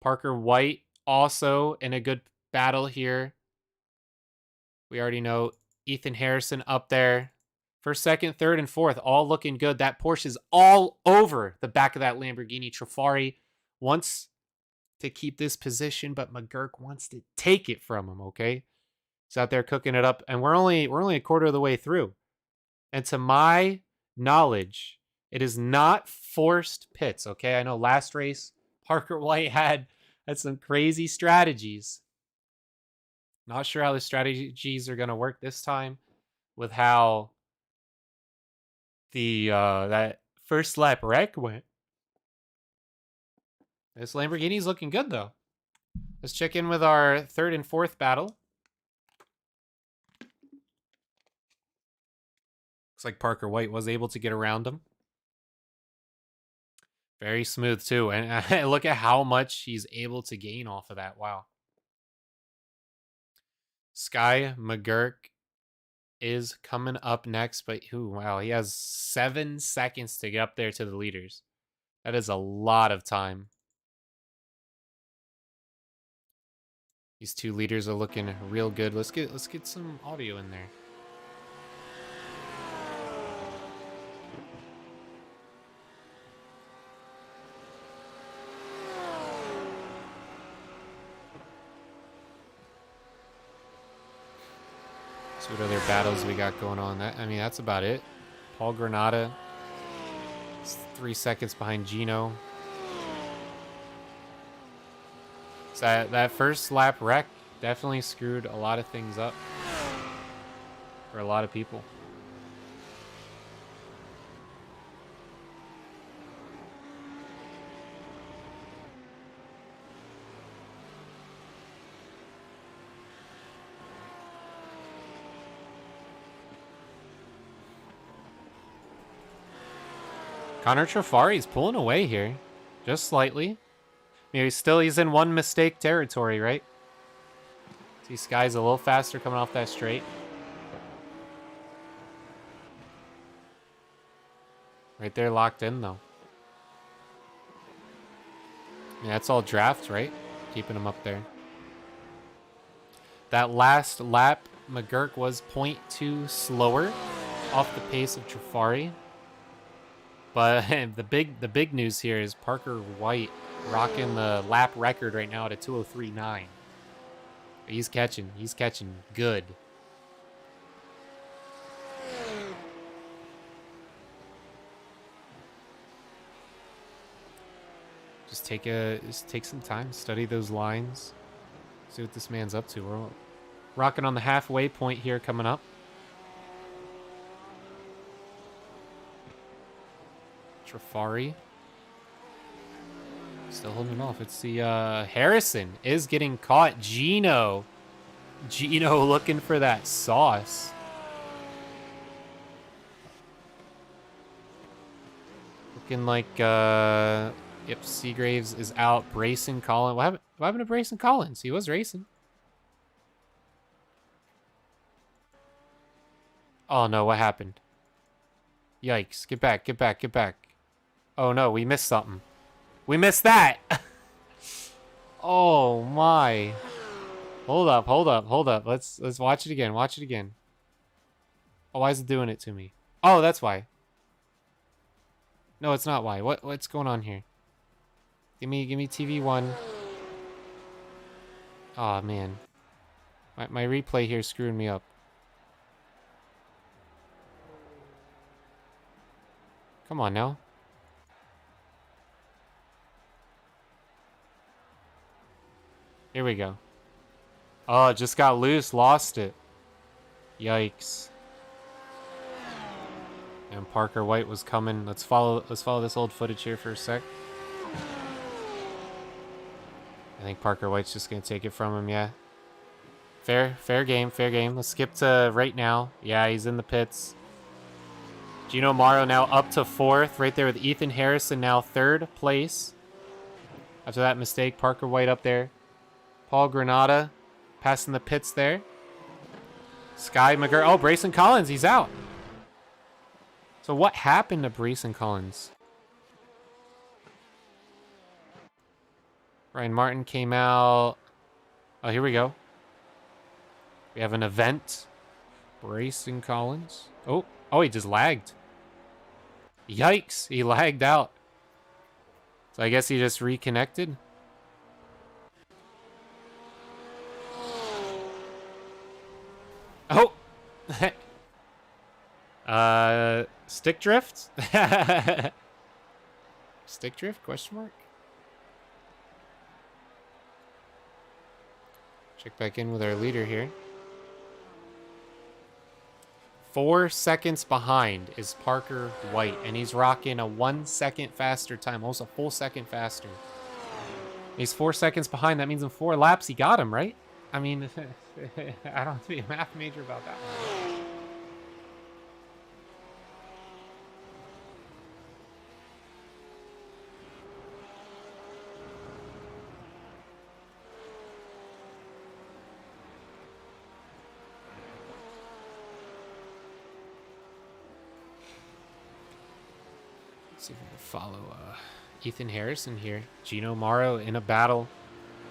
Parker White also in a good battle here. We already know Ethan Harrison up there. First, second, third, and fourth, all looking good. That Porsche's all over the back of that Lamborghini. Trafari wants to keep this position, but McGurk wants to take it from him, okay? He's out there cooking it up, and we're only a quarter of the way through. And to my knowledge, it is not forced pits, okay? I know last race, Parker White had some crazy strategies. Not sure how the strategies are going to work this time with how the that first lap wreck went. This Lamborghini's looking good, though. Let's check in with our third and fourth battle. Looks like Parker White was able to get around him. Very smooth, too. And look at how much he's able to gain off of that. Wow. Sky McGurk is coming up next. But, wow, he has 7 seconds to get up there to the leaders. That is a lot of time. These two leaders are looking real good. Let's get some audio in there. So what other battles we got going on? I mean, that's about it. Paul Granada is 3 seconds behind Gino. So that first lap wreck definitely screwed a lot of things up for a lot of people. Connor Trafari's pulling away here. Just slightly. I mean, he's in one mistake territory, right? See, Sky's a little faster coming off that straight. Right there, locked in, though. Yeah, that's all draft, right? Keeping him up there. That last lap, McGurk was 0.2 slower off the pace of Trafari. But the big news here is Parker White rocking the lap record right now at a 2:03.9. He's catching good. Just take some time, study those lines, see what this man's up to. We're rocking on the halfway point here coming up. Trafari still holding off. It's the Harrison is getting caught. Gino looking for that sauce. Looking like yep, Seagraves is out. Brayson Collins. What happened to Brayson Collins? He was racing. Oh no, what happened? Yikes. Get back. Oh no, we missed something. We missed that. Oh my. Hold up. Let's watch it again. Oh, why is it doing it to me? Oh, that's why. No, it's not why. What's going on here? Give me TV1. Oh man. My replay here is screwing me up. Come on now. Here we go. Oh, it just got loose. Lost it. Yikes. And Parker White was coming. Let's follow this old footage here for a sec. I think Parker White's just going to take it from him, yeah. Fair game. Let's skip to right now. Yeah, he's in the pits. Gino Morrow now up to 4th. Right there with Ethan Harrison now 3rd place. After that mistake, Parker White up there. Paul Granada passing the pits there. Sky McGurk. Oh, Brayson Collins, he's out. So what happened to Brayson Collins? Ryan Martin came out. Oh, here we go. We have an event. Brayson Collins. Oh, he just lagged. Yikes, he lagged out. So I guess he just reconnected. Oh! Stick drift? Stick drift? Question mark? Check back in with our leader here. 4 seconds behind is Parker White, and he's rocking a 1 second faster time, almost a full second faster. He's 4 seconds behind. That means in 4 laps he got him, right? I mean, I don't have to be a math major about that one. Let's see if we can follow Ethan Harrison here. Gino Morrow in a battle.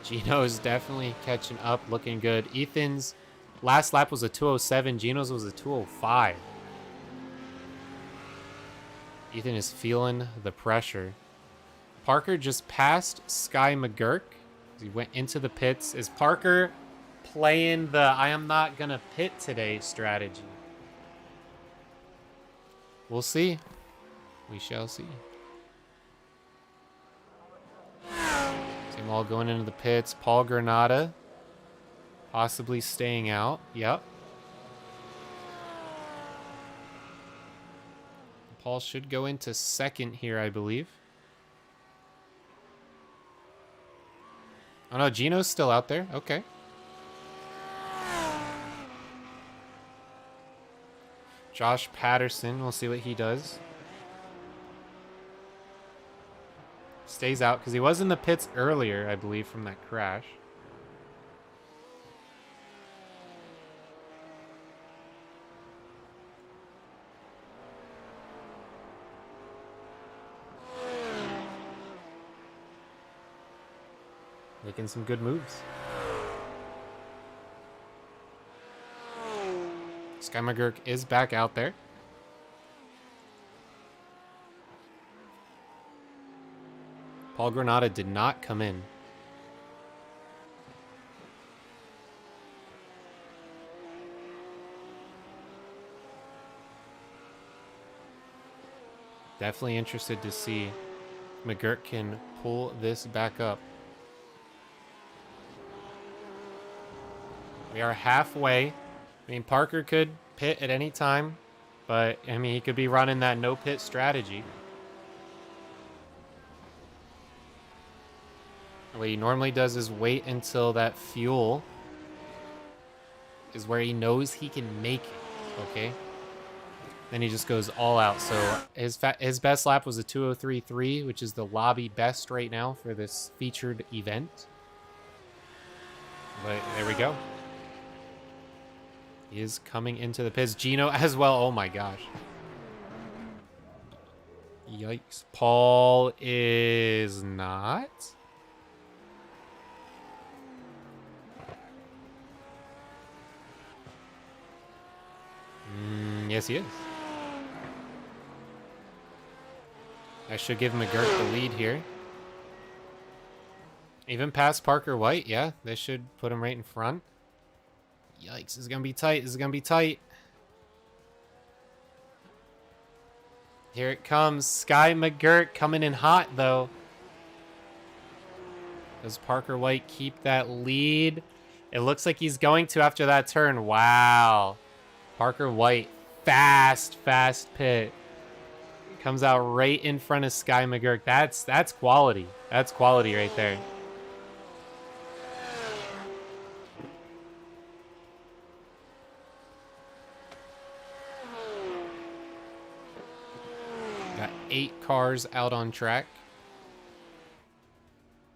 Gino's definitely catching up, looking good. Ethan's last lap was a 2:07. Gino's was a 2:05. Ethan is feeling the pressure. Parker just passed Sky McGurk. He went into the pits. Is Parker playing the I am not going to pit today strategy? We'll see. We shall see. See them all going into the pits. Paul Granada possibly staying out. Yep. Paul should go into 2nd here, I believe. Oh no, Gino's still out there. Okay. Josh Patterson, we'll see what he does. Stays out because he was in the pits earlier, I believe, from that crash. Making some good moves. Sky McGurk is back out there. Paul Granada did not come in. Definitely interested to see if McGurk can pull this back up. We are halfway. I mean, Parker could pit at any time, but, I mean, he could be running that no pit strategy. What he normally does is wait until that fuel is where he knows he can make it, okay? Then he just goes all out. So his best lap was a 2:03.3, which is the lobby best right now for this featured event. But there we go. He is coming into the pits. Gino as well. Oh my gosh. Yikes. Paul is not. Yes, he is. I should give McGurk the lead here. Even past Parker White, yeah. This should put him right in front. Yikes, this is going to be tight. This is going to be tight. Here it comes. Sky McGurk coming in hot, though. Does Parker White keep that lead? It looks like he's going to after that turn. Wow. Parker White, fast pit. Comes out right in front of Sky McGurk. That's quality. That's quality right there. Got 8 cars out on track.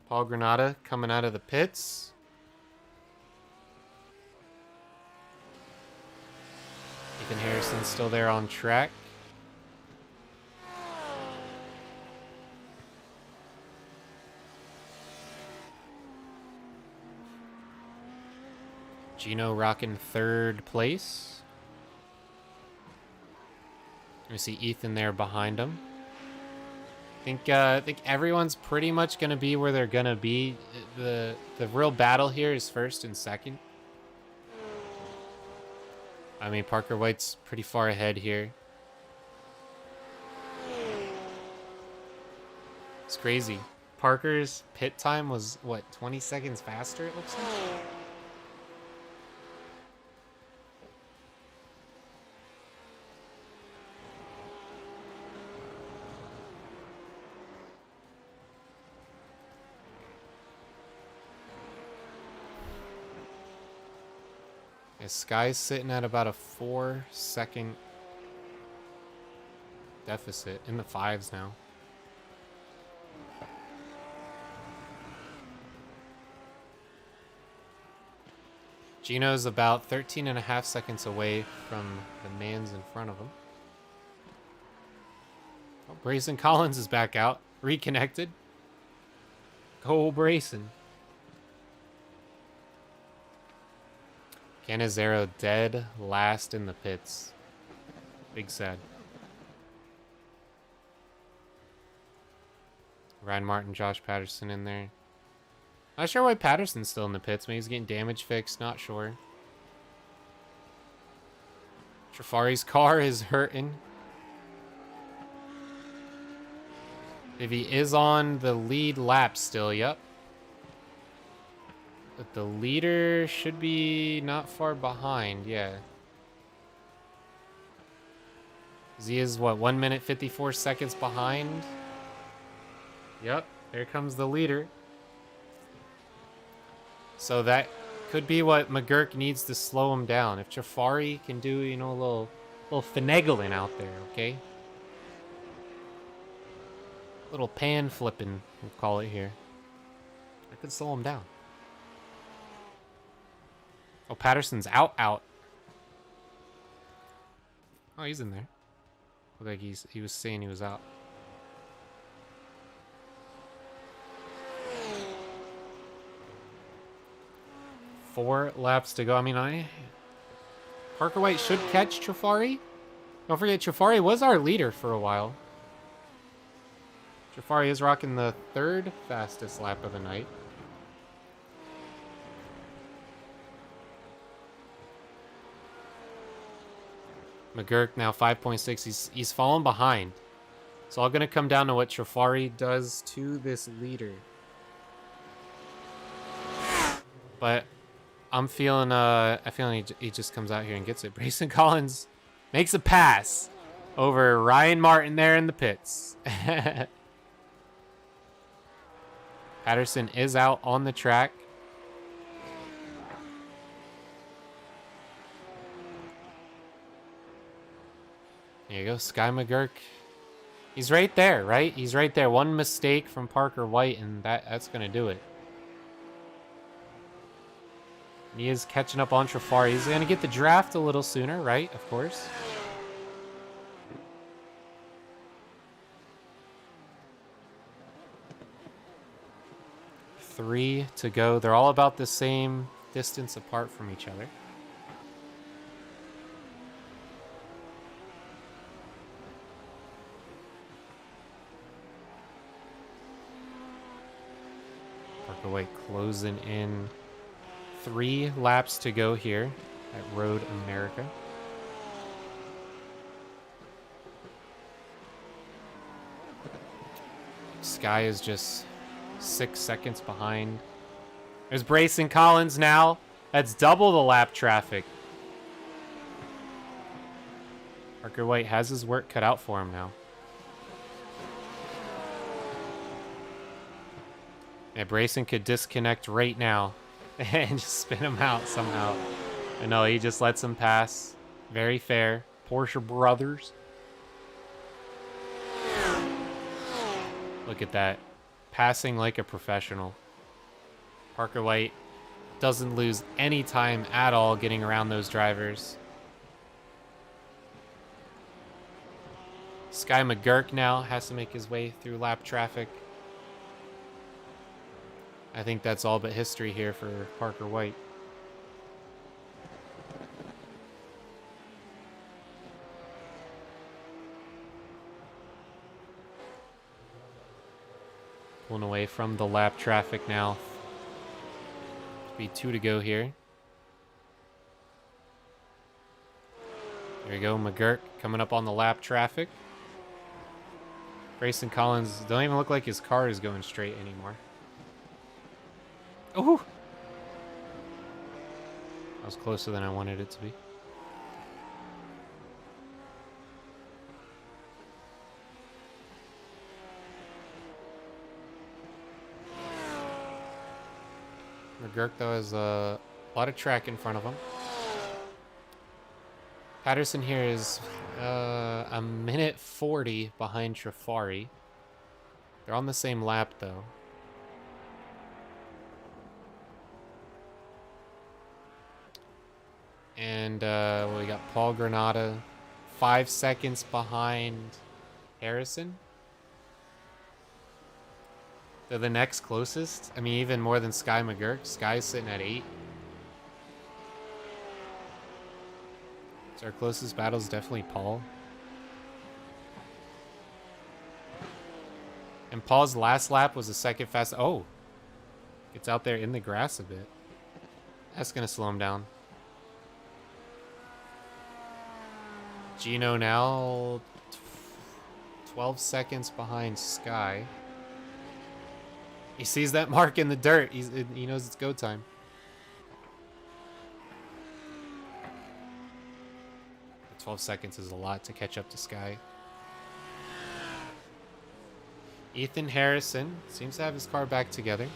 Paul Granada coming out of the pits. Ethan Harrison's still there on track. Gino rocking 3rd place. We see Ethan there behind him. I think everyone's pretty much gonna be where they're gonna be. The real battle here is 1st and 2nd. I mean, Parker White's pretty far ahead here. It's crazy. Parker's pit time was, what, 20 seconds faster, it looks like? Sky's sitting at about a 4-second deficit, in the 5s now. Gino's about 13.5 seconds away from the mans in front of him. Oh, Brayson Collins is back out, reconnected. Go Brayson. Canizero dead last in the pits. Big sad. Ryan Martin, Josh Patterson in there. Not sure why Patterson's still in the pits. Maybe he's getting damage fixed. Not sure. Trafari's car is hurting. If he is on the lead lap still, yep. But the leader should be not far behind, yeah. Z is what, 1 minute 54 seconds behind? Yep, there comes the leader. So that could be what McGurk needs to slow him down. If Jafari can do, you know, a little finagling out there, okay? Little pan flipping, we'll call it here. I could slow him down. Oh, Patterson's out. Oh, he's in there. Looked like he was saying he was out. Four laps to go. I mean, Parker White should catch Trafari. Don't forget, Trafari was our leader for a while. Trafari is rocking the 3rd fastest lap of the night. McGurk now 5.6. He's fallen behind. It's all going to come down to what Trafari does to this leader. But I'm feeling, he just comes out here and gets it. Brayson Collins makes a pass over Ryan Martin there in the pits. Patterson is out on the track. There you go, Sky McGurk. He's right there, right? He's right there. One mistake from Parker White, and that's going to do it. He is catching up on Trafari. He's going to get the draft a little sooner, right? Of course. Three to go. They're all about the same distance apart from each other. Parker White closing in. 3 laps to go here at Road America. Sky is just 6 seconds behind. There's Brayson Collins now. That's double the lap traffic. Parker White has his work cut out for him now. Yeah, Brayson could disconnect right now and just spin him out somehow. I know, he just lets him pass. Very fair. Porsche brothers. Look at that. Passing like a professional. Parker White doesn't lose any time at all getting around those drivers. Sky McGurk now has to make his way through lap traffic. I think that's all but history here for Parker White. Pulling away from the lap traffic now. Be 2 to go here. There you go, McGurk coming up on the lap traffic. Brayson Collins don't even look like his car is going straight anymore. Oh! That was closer than I wanted it to be. McGurk, though, has a lot of track in front of him. Patterson here is a minute 40 behind Trafari. They're on the same lap, though. And we got Paul Granada 5 seconds behind Harrison. They're the next closest. I mean, even more than Sky McGurk. Sky's sitting at 8. So our closest battle is definitely Paul. And Paul's last lap was the second fast. Oh, gets out there in the grass a bit. That's going to slow him down. Gino now 12 seconds behind Sky. He sees that mark in the dirt. He knows it's go time. But 12 seconds is a lot to catch up to Sky. Ethan Harrison seems to have his car back together.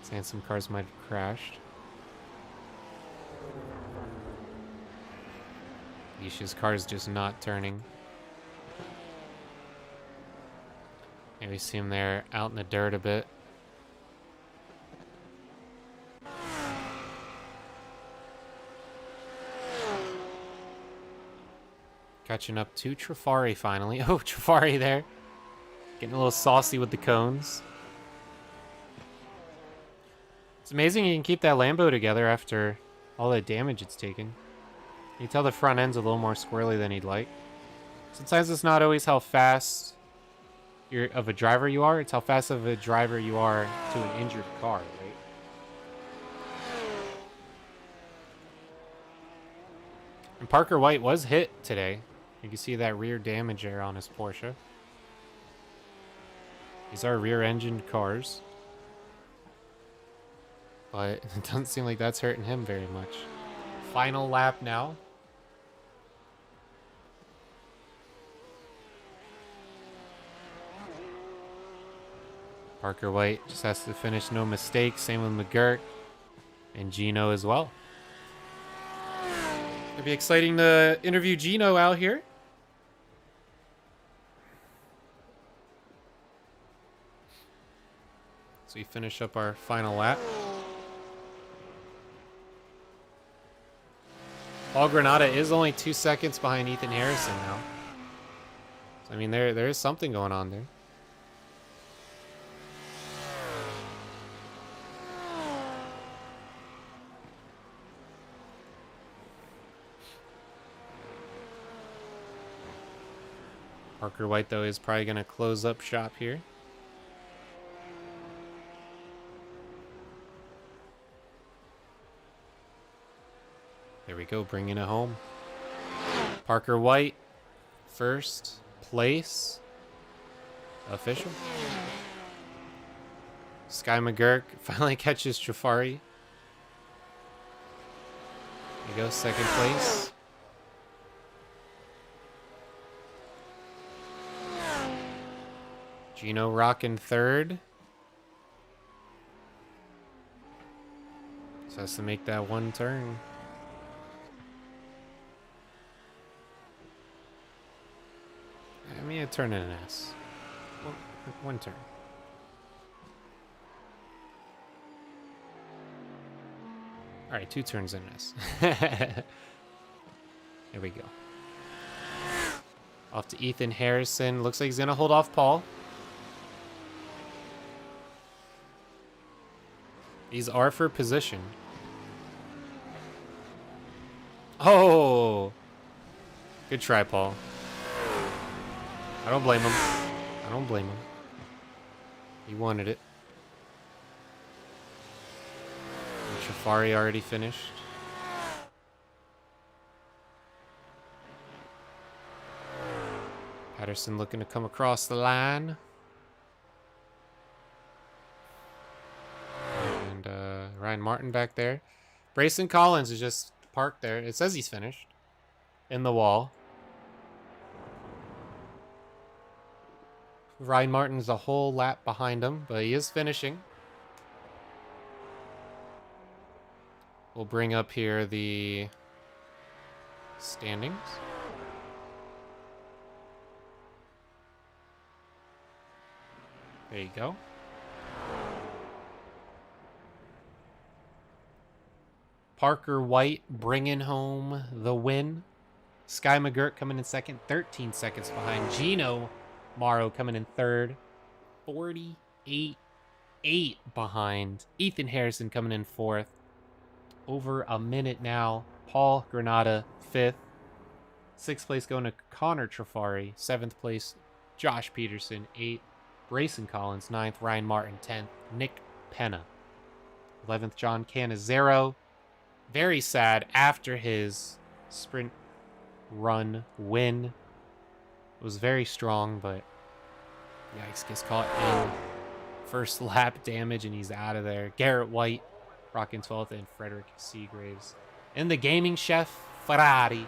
He's Saying some cars might have crashed. Isha's car's just not turning. Maybe we see him there out in the dirt a bit. Catching up to Trafari finally. Oh, Trafari there. Getting a little saucy with the cones. It's amazing you can keep that Lambo together after all the damage it's taken. You can tell the front end's a little more squirrely than he'd like. Sometimes it's not always how fast of a driver you are, it's how fast of a driver you are to an injured car, right? And Parker White was hit today. You can see that rear damage there on his Porsche. These are rear-engined cars. But it doesn't seem like that's hurting him very much. Final lap now. Parker White just has to finish no mistakes. Same with McGurk and Gino as well. It'll be exciting to interview Gino out here. So we finish up our final lap. Paul Granada is only 2 seconds behind Ethan Harrison now. So, I mean, there is something going on there. Parker White, though, is probably going to close up shop here. There we go, bringing it home. Parker White, first place. Official. Sky McGurk finally catches Trafari. There you go, second place. Gino rocking third. So has to make that one turn. I mean, a turn and an S. One turn. All right, 2 turns and an S. Here we go. Off to Ethan Harrison. Looks like he's going to hold off Paul. These are for position. Oh! Good try, Paul. I don't blame him. I don't blame him. He wanted it. And Trafari already finished. Patterson looking to come across the line. And Ryan Martin back there. Brayson Collins is just parked there. It says he's finished. In the wall. Ryan Martin's a whole lap behind him, but he is finishing. We'll bring up here the standings. There you go. Parker White bringing home the win. Sky McGurk coming in second, 13 seconds behind. Gino Morrow coming in third, 48-8 behind. Ethan Harrison coming in fourth. Over a minute now. Paul Granada, fifth. Sixth place going to Connor Trafari. Seventh place, Josh Peterson, eighth. Brayson Collins, ninth. Ryan Martin, 10th. Nick Penna, 11th. John Canizero. Very sad after his sprint run win. It was very strong, but yikes, gets caught in first lap damage and he's out of there. Garrett White rocking 12th and Frederick Seagraves. And the gaming chef Ferrari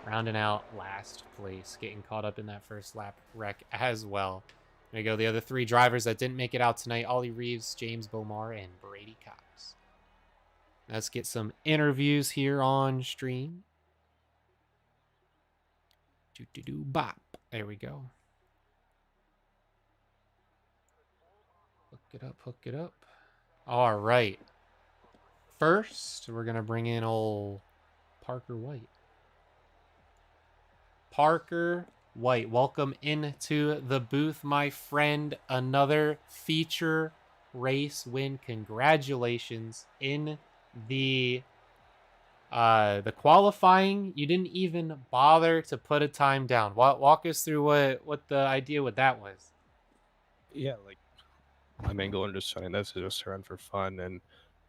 rounding out last place, getting caught up in that first lap wreck as well. There you go. The other 3 drivers that didn't make it out tonight: Ollie Reeves, James Bomar, and Brady Cox. Let's get some interviews here on stream. Bop. There we go. Hook it up, hook it up. All right. First, we're going to bring in old Parker White. Parker White, welcome into the booth, my friend. Another feature race win. Congratulations. In the qualifying, you didn't even bother to put a time down. Walk us through what the idea with that was. Yeah, like my main goal in just starting this is just to run for fun, and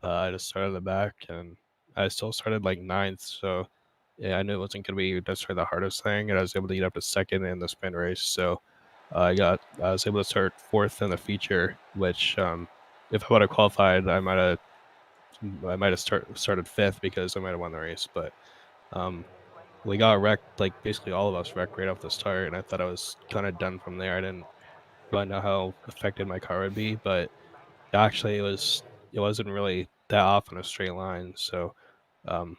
I just started in the back, and I still started like ninth, so yeah, I knew it wasn't gonna be necessarily the hardest thing, and I was able to get up to second in the sprint race, so I was able to start fourth in the feature, which if I would have qualified, I might have started fifth because I might have won the race, but we got wrecked, like basically all of us wrecked right off the start, and I thought I was kind of done from there. I didn't really know how affected my car would be, but actually it wasn't really that off in a straight line. So um,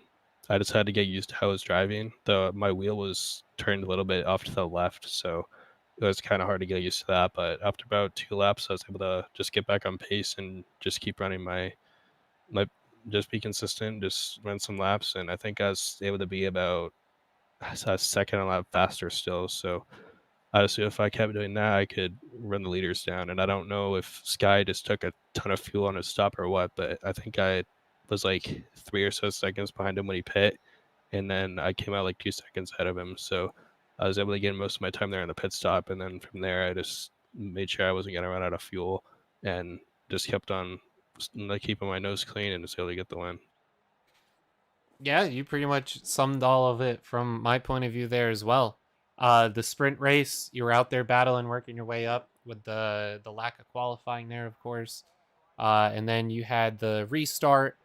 I just had to get used to how I was driving. My wheel was turned a little bit off to the left, so it was kind of hard to get used to that. But after about 2 laps, I was able to just get back on pace and just keep running my just be consistent, just run some laps, and I think I was able to be about a second a lap faster still. So honestly, if I kept doing that, I could run the leaders down. And I don't know if Sky just took a ton of fuel on his stop or what, but I think I was like 3 or so seconds behind him when he pit, and then I came out like 2 seconds ahead of him. So I was able to get most of my time there on the pit stop, and then from there I just made sure I wasn't gonna run out of fuel, and just kept on like keeping my nose clean and just able to get the win. Yeah, you pretty much summed all of it from my point of view there as well. The sprint race, you were out there battling, working your way up with the lack of qualifying there, of course. And then you had the restart.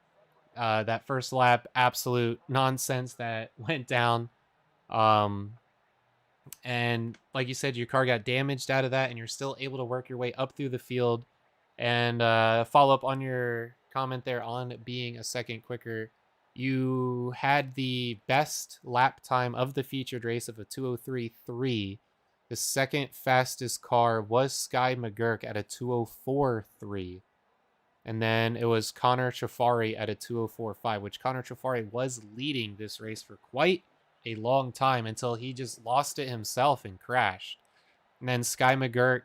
That first lap, absolute nonsense that went down. Um, and like you said, your car got damaged out of that, and you're still able to work your way up through the field. And follow up on your comment there on being a second quicker. You had the best lap time of the featured race of a 2:03.3. The second fastest car was Sky McGurk at a 2:04.3. And then it was Connor Trafari at a 2:04.5, which Connor Trafari was leading this race for quite a long time until he just lost it himself and crashed. And then Sky McGurk,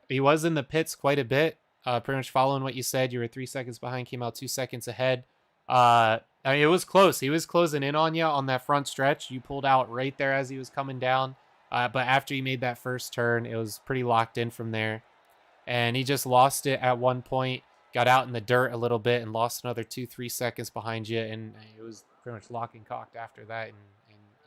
he was in the pits quite a bit. Pretty much following what you said, you were 3 seconds behind, came out 2 seconds ahead. I mean, it was close. He was closing in on you on that front stretch. You pulled out right there as he was coming down. But after he made that first turn, it was pretty locked in from there. And he just lost it at one point, got out in the dirt a little bit, and lost another 2-3 seconds behind you. And it was pretty much lock and cocked after that. And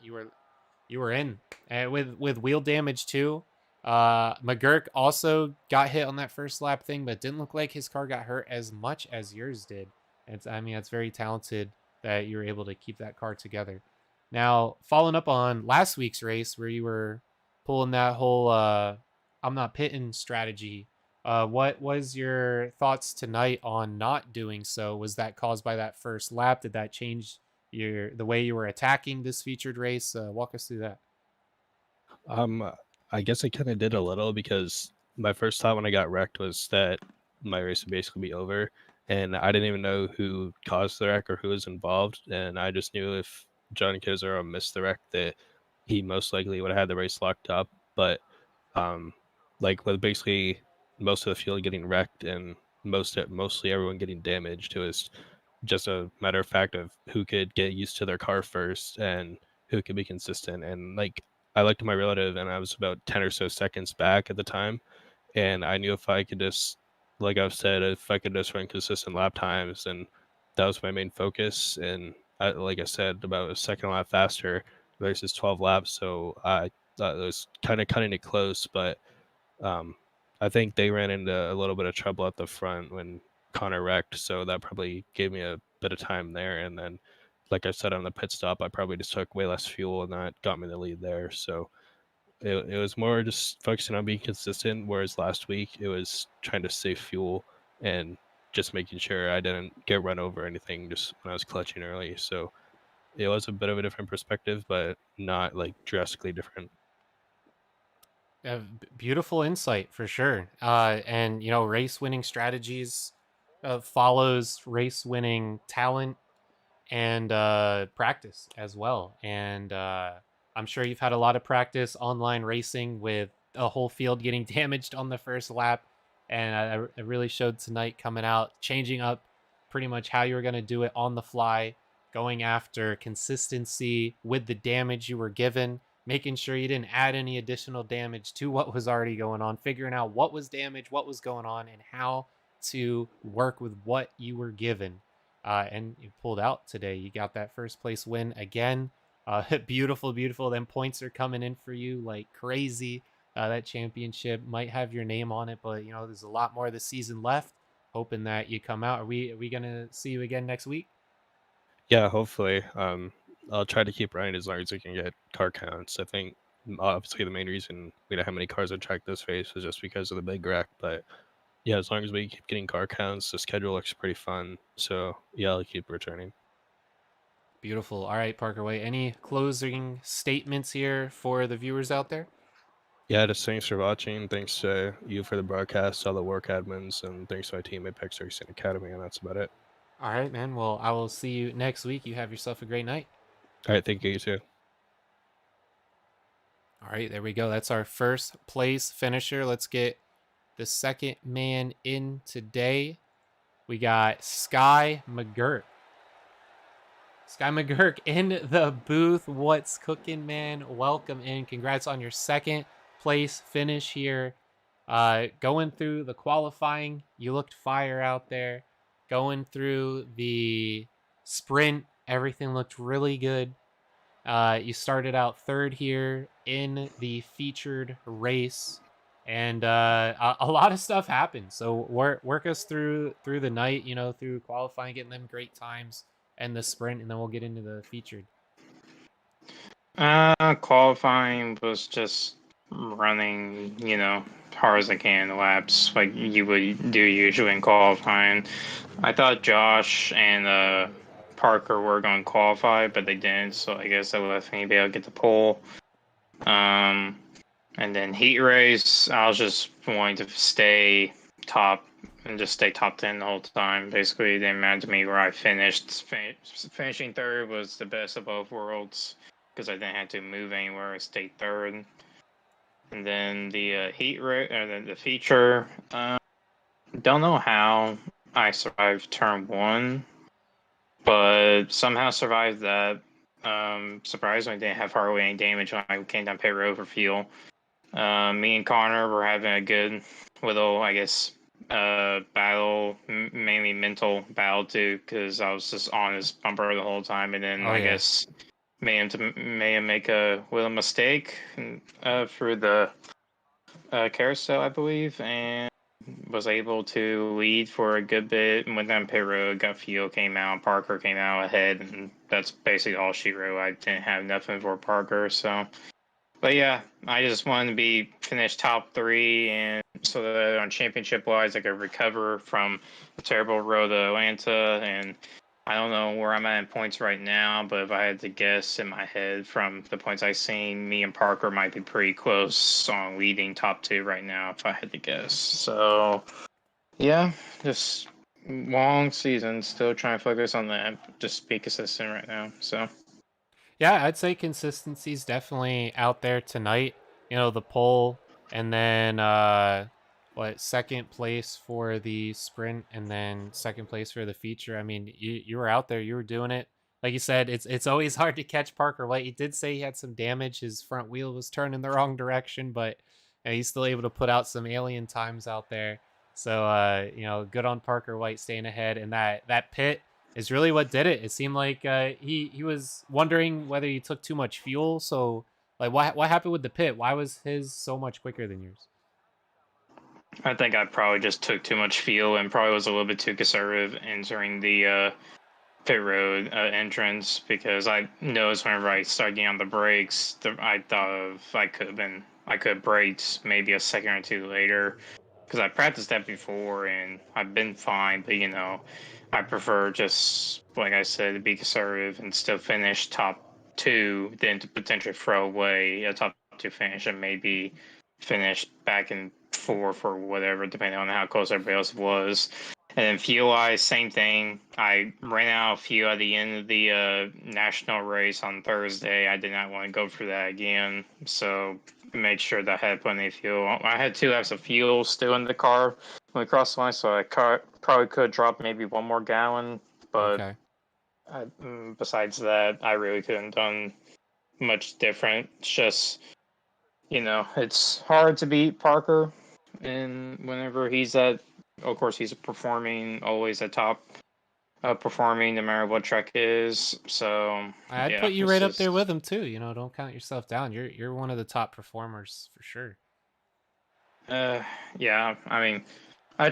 you were in. And with wheel damage too. McGurk also got hit on that first lap thing, but didn't look like his car got hurt as much as yours did. I mean, it's very talented that you were able to keep that car together. Now, following up on last week's race where you were pulling that whole I'm not pitting strategy, what was your thoughts tonight on not doing so? Was that caused by that first lap? Did that change the way you were attacking this featured race? Walk us through that. Um, I guess I kind of did a little because my first thought when I got wrecked was that my race would basically be over, and I didn't even know who caused the wreck or who was involved, and I just knew if John Kizaro missed the wreck that he most likely would have had the race locked up. But um, like with basically most of the field getting wrecked and mostly everyone getting damaged, it was just a matter of fact of who could get used to their car first and who could be consistent. And like I looked at my relative and I was about 10 or so seconds back at the time. And I knew if I could just, like I've said, if I could just run consistent lap times, and that was my main focus. And like I said, about a second lap faster versus 12 laps. So I thought it was kind of cutting it close, but um, I think they ran into a little bit of trouble at the front when Connor wrecked, so that probably gave me a bit of time there. And then, like I said on the pit stop, I probably just took way less fuel, and that got me the lead there. So it was more just focusing on being consistent, whereas last week it was trying to save fuel and just making sure I didn't get run over or anything just when I was clutching early. So it was a bit of a different perspective, but not like drastically different. Beautiful insight for sure. And race winning strategies follows race winning talent and practice as well. And I'm sure you've had a lot of practice online racing with a whole field getting damaged on the first lap. And it really showed tonight coming out, changing up pretty much how you were going to do it on the fly, going after consistency with the damage you were given, making sure you didn't add any additional damage to what was already going on, figuring out what was damaged, what was going on, and how to work with what you were given. And you pulled out today. You got that first place win again. Beautiful, beautiful. Then points are coming in for you like crazy. That championship might have your name on it, but there's a lot more of the season left. Hoping that you come out. Are we gonna see you again next week? Yeah, hopefully. I'll try to keep running as long as we can get car counts. I think obviously the main reason we don't have many cars on track this race was just because of the big wreck. But yeah, as long as we keep getting car counts, the schedule looks pretty fun. So yeah, I'll keep returning. Beautiful. All right, Parker Way. Any closing statements here for the viewers out there? Yeah, just thanks for watching. Thanks to you for the broadcast, all the work admins, and thanks to my team at Apex Racing Academy. And that's about it. All right, man. Well, I will see you next week. You have yourself a great night. All right, thank you, you too. All right, there we go. That's our first place finisher. Let's get the second man in today. We got Sky McGurk. Sky McGurk in the booth. What's cooking, man? Welcome in. Congrats on your second place finish here. Going through the qualifying, you looked fire out there. Going through the sprint, everything looked really good. You started out third here in the featured race, and a lot of stuff happened. So work us through the night, through qualifying, getting them great times, and the sprint, and then we'll get into the featured. Qualifying was just running, hard as I can laps like you would do usually in qualifying. I thought Josh and Parker were going to qualify, but they didn't, so I guess that left me be able to get the pole. And then heat race, I was just wanting to stay top and just stay top 10 the whole time. Basically, it didn't matter to me where I finished. Finishing third was the best of both worlds because I didn't have to move anywhere. I stayed third. And then the the feature, don't know how I survived turn one, but somehow survived that. Surprisingly, didn't have hardly any damage when I came down pit road for fuel. Me and Connor were having a good little, I guess, battle, mainly mental battle too, because I was just on his bumper the whole time, and then I guess made him make a little mistake through the carousel, I believe, and was able to lead for a good bit. Went down pit road, got fuel, came out. Parker came out ahead, and that's basically all she wrote. I didn't have nothing for Parker, so. But yeah, I just wanted to be finished top three, and so that on championship wise, I could recover from the terrible road to Atlanta. And I don't know where I'm at in points right now, but if I had to guess in my head from the points I've seen, me and Parker might be pretty close on leading top two right now, if I had to guess. So yeah, just long season, still trying to focus on that, just be consistent right now. So. Yeah, I'd say consistency is definitely out there tonight. The pole, and then second place for the sprint, and then second place for the feature. I mean, you were out there, you were doing it. Like you said, it's always hard to catch Parker White. He did say he had some damage. His front wheel was turning the wrong direction, but he's still able to put out some alien times out there. So good on Parker White staying ahead. And that pit is really what did it. It seemed like he was wondering whether he took too much fuel. So like what happened with the pit? Why was his so much quicker than yours? I think I probably just took too much fuel and probably was a little bit too conservative entering the pit road entrance because I noticed whenever I started getting on the brakes, I thought of I could have braked maybe a second or two later because I practiced that before and I've been fine. But I prefer just like I said to be conservative and still finish top two than to potentially throw away a top two finish and maybe finish back in fourth or whatever, depending on how close everybody else was. And then fuel-wise, same thing. I ran out of fuel at the end of the national race on Thursday. I did not want to go through that again, so made sure that I had plenty of fuel. I had 2 laps of fuel still in the car when we crossed the line, so I probably could drop maybe 1 more gallon. But Okay. besides that, I really couldn't done much different. It's just, it's hard to beat Parker, and whenever he's of course, he's performing always at top performing no matter what track is. So I'd yeah, put you it's right up there just with him too. Don't count yourself down. You're one of the top performers for sure. yeah. I mean, I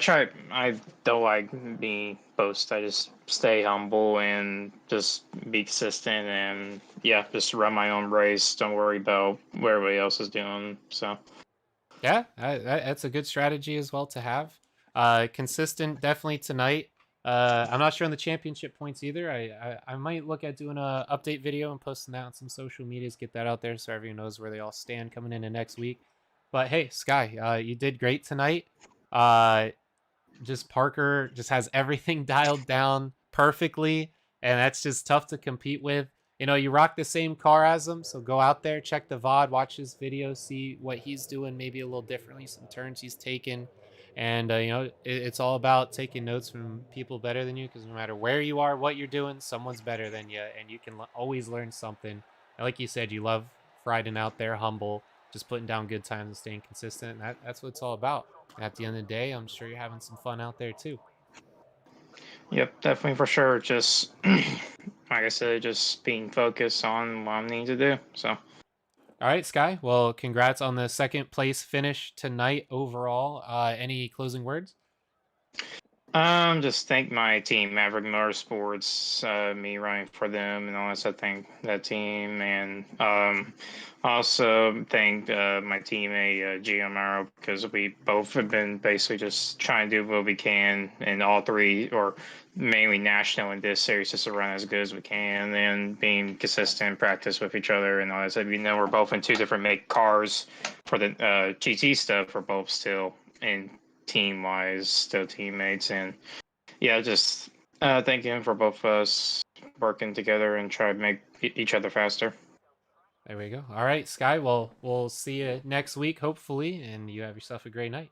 don't like be boast. I just stay humble and just be consistent and yeah, just run my own race. Don't worry about what everybody else is doing. So Yeah, that's a good strategy as well to have. Consistent, definitely tonight. I'm not sure on the championship points either. I might look at doing a update video and posting that on some social medias, get that out there so everyone knows where they all stand coming into next week. But hey, Sky, you did great tonight. Uh, just Parker just has everything dialed down perfectly, and that's just tough to compete with. You rock the same car as him, so go out there, check the VOD, watch his video, see what he's doing maybe a little differently, some turns he's taken. And, it's all about taking notes from people better than you because no matter where you are, what you're doing, someone's better than you, and you can always learn something. And like you said, you love riding out there, humble, just putting down good times and staying consistent. And that's what it's all about. And at the end of the day, I'm sure you're having some fun out there too. yep, definitely for sure. Just like I said, just being focused on what I need to do. So. All right, Sky. Well, congrats on the second place finish tonight overall. Any closing words? Just thank my team, Maverick Motorsports, me running for them, and also thank that team, and also thank my teammate GMR because we both have been basically just trying to do what we can in all three, or mainly national in this series, just to run as good as we can, and being consistent, practice with each other, and all that. We're both in 2 different make cars for the GT stuff. We're both still in team wise, still teammates, and yeah, just thank him for both of us working together and try to make each other faster. There we go. All right, Sky. Well, we'll see you next week, hopefully, and you have yourself a great night.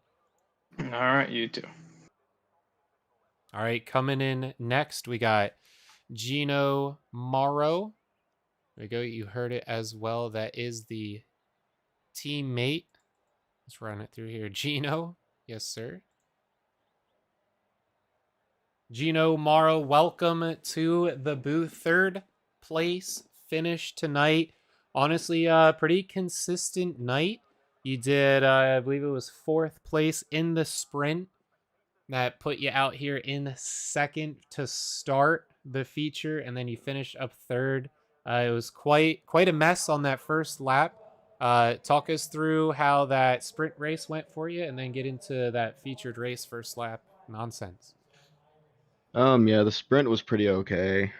All right, you too. All right, coming in next, we got Gino Morrow. There we go. You heard it as well. That is the teammate. Let's run it through here. Gino. Yes, sir. Gino Morrow, welcome to the booth. 3rd place finish tonight. Honestly, pretty consistent night. You did, I believe it was 4th place in the sprint. That put you out here in 2nd to start the feature, and then you finished up 3rd. It was quite a mess on that first lap. Talk us through how that sprint race went for you, and then get into that featured race first lap nonsense. Yeah, the sprint was pretty okay.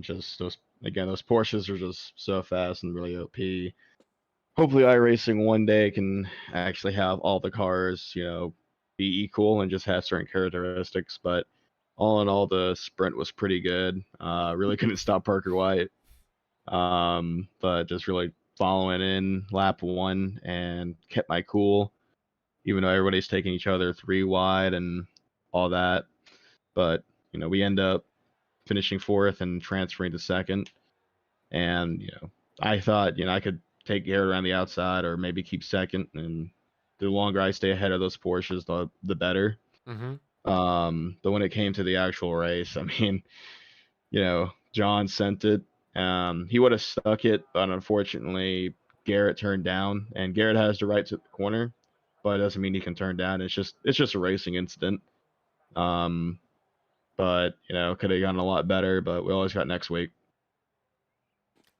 Just those Porsches are just so fast and really OP. Hopefully, iRacing one day can actually have all the cars, be equal and just have certain characteristics. But all in all, the sprint was pretty good. Really couldn't stop Parker White. But just really following in lap 1 and kept my cool, even though everybody's taking each other 3 wide and all that. But we end up finishing 4th and transferring to 2nd. And I thought I could take Garrett around the outside or maybe keep 2nd. And the longer I stay ahead of those Porsches, the better. Mm-hmm. But when it came to the actual race, I mean, John sent it. He would have stuck it, but unfortunately, Garrett turned down, and Garrett has the right to the corner, but it doesn't mean he can turn down. It's just a racing incident. but could have gotten a lot better. But we always got next week.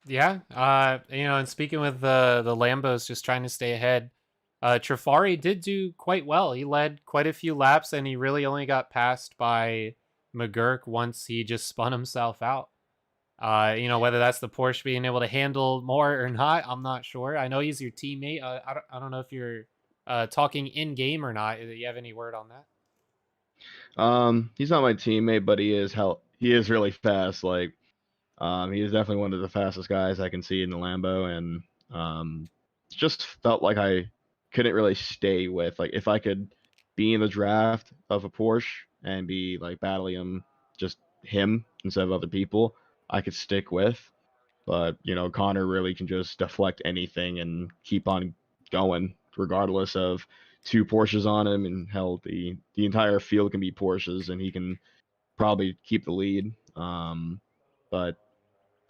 Yeah. And speaking with the Lambos just trying to stay ahead, Trifari did do quite well. He led quite a few laps, and he really only got passed by McGurk once he just spun himself out. Whether that's the Porsche being able to handle more or not, I'm not sure. I know he's your teammate. I don't know if you're talking in game or not. Do you have any word on that? He's not my teammate, but he is really fast. Like, he is definitely one of the fastest guys I can see in the Lambo, and just felt like I couldn't really stay with. Like, if I could be in the draft of a Porsche and be like battling him instead of other people, I could stick with. But Connor really can just deflect anything and keep on going, regardless of two Porsches on him, and hell, the entire field can be Porsches, and he can probably keep the lead. But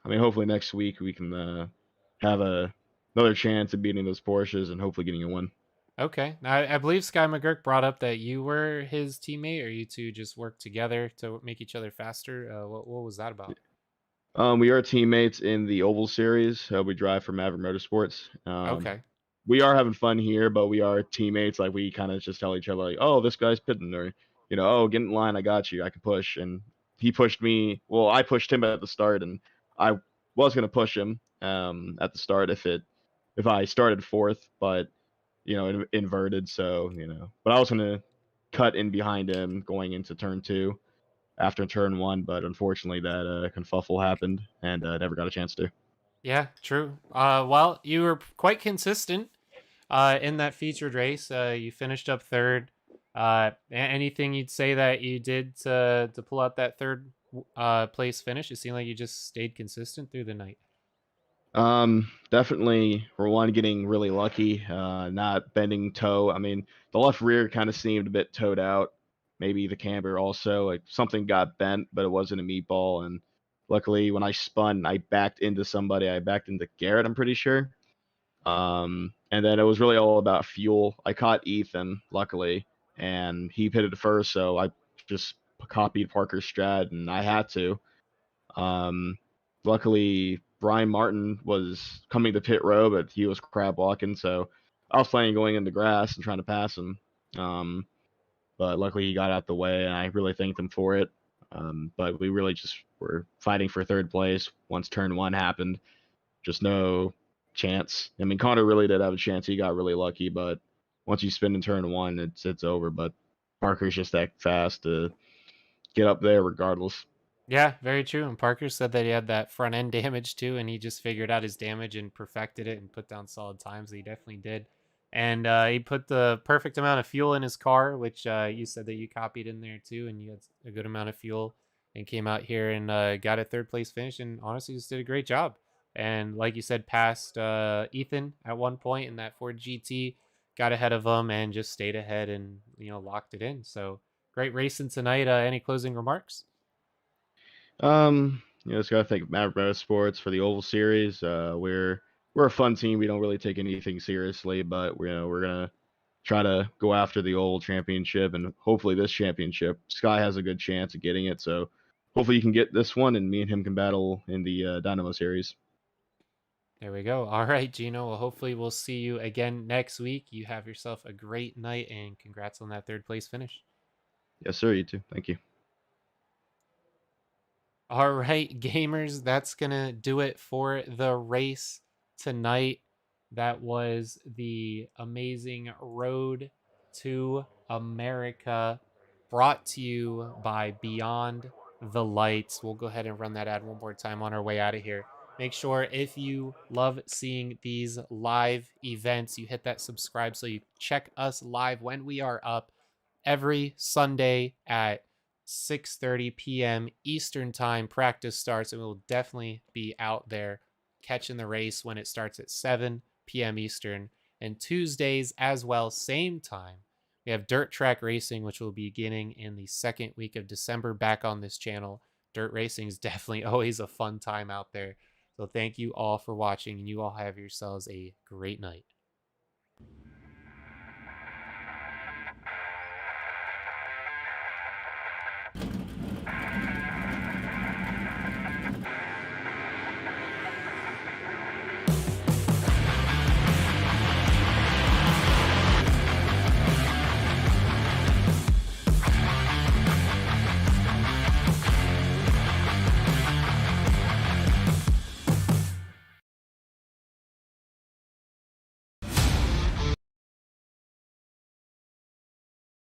I mean, hopefully next week we can have another chance of beating those Porsches and hopefully getting a win. Okay. Now, I believe Sky McGurk brought up that you were his teammate, or you two just worked together to make each other faster. What was that about? We are teammates in the Oval Series. We drive for Maverick Motorsports. Okay. We are having fun here, but we are teammates. Like, we kind of just tell each other, like, "Oh, this guy's pitting," or "Oh, get in line. I got you. I can push." And he pushed me. Well, I pushed him at the start, and I was gonna push him at the start if I started fourth, but inverted. So but I was gonna cut in behind him going into turn 2 after turn 1, but unfortunately that confuffle happened and never got a chance to. Yeah, true. Well, you were quite consistent in that featured race. You finished up third. Anything you'd say that you did to pull out that third place finish? It seemed like you just stayed consistent through the night. Definitely for one, getting really lucky, not bending toe. I mean, the left rear kind of seemed a bit towed out. Maybe the camber also, like something got bent, but it wasn't a meatball. And luckily, when I spun, I backed into somebody. I backed into Garrett, I'm pretty sure. And then it was really all about fuel. I caught Ethan, luckily, and he pitted first, so I just copied Parker's strat, and I had to. Luckily, Brian Martin was coming to pit row, but he was crab walking, so I was planning going in the grass and trying to pass him. But luckily he got out the way, and I really thanked him for it. But we really just were fighting for third place once turn 1 happened. Just no chance. I mean, Connor really did have a chance. He got really lucky, but once you spin in turn 1, it's over. But Parker's just that fast to get up there regardless. Yeah, very true. And Parker said that he had that front end damage too, and he just figured out his damage and perfected it and put down solid times. He definitely did. And he put the perfect amount of fuel in his car, which you said that you copied in there too, and you had a good amount of fuel and came out here and got a third place finish, and honestly just did a great job. And like you said, passed Ethan at one point in that Ford GT, got ahead of him and just stayed ahead and locked it in. So great racing tonight. Any closing remarks? Just gotta thank Maverick Motorsports for the Oval Series. We're a fun team. We don't really take anything seriously, but we're gonna try to go after the Oval Championship, and hopefully this championship. Sky has a good chance of getting it, so hopefully you can get this one, and me and him can battle in the Dynamo Series. There we go. All right, Gino. Well, hopefully we'll see you again next week. You have yourself a great night, and congrats on that third place finish. Yes, sir. You too. Thank you. All right, gamers, that's going to do it for the race tonight. That was the amazing Road to America brought to you by Beyond the Lights. We'll go ahead and run that ad one more time on our way out of here. Make sure if you love seeing these live events, you hit that subscribe so you check us live when we are up every Sunday at 6:30 p.m. Eastern time. Practice starts, and we'll definitely be out there catching the race when it starts at 7 p.m. Eastern. And Tuesdays as well, same time. We have dirt track racing, which will be beginning in the second week of December back on this channel. Dirt racing is definitely always a fun time out there. So thank you all for watching, and you all have yourselves a great night.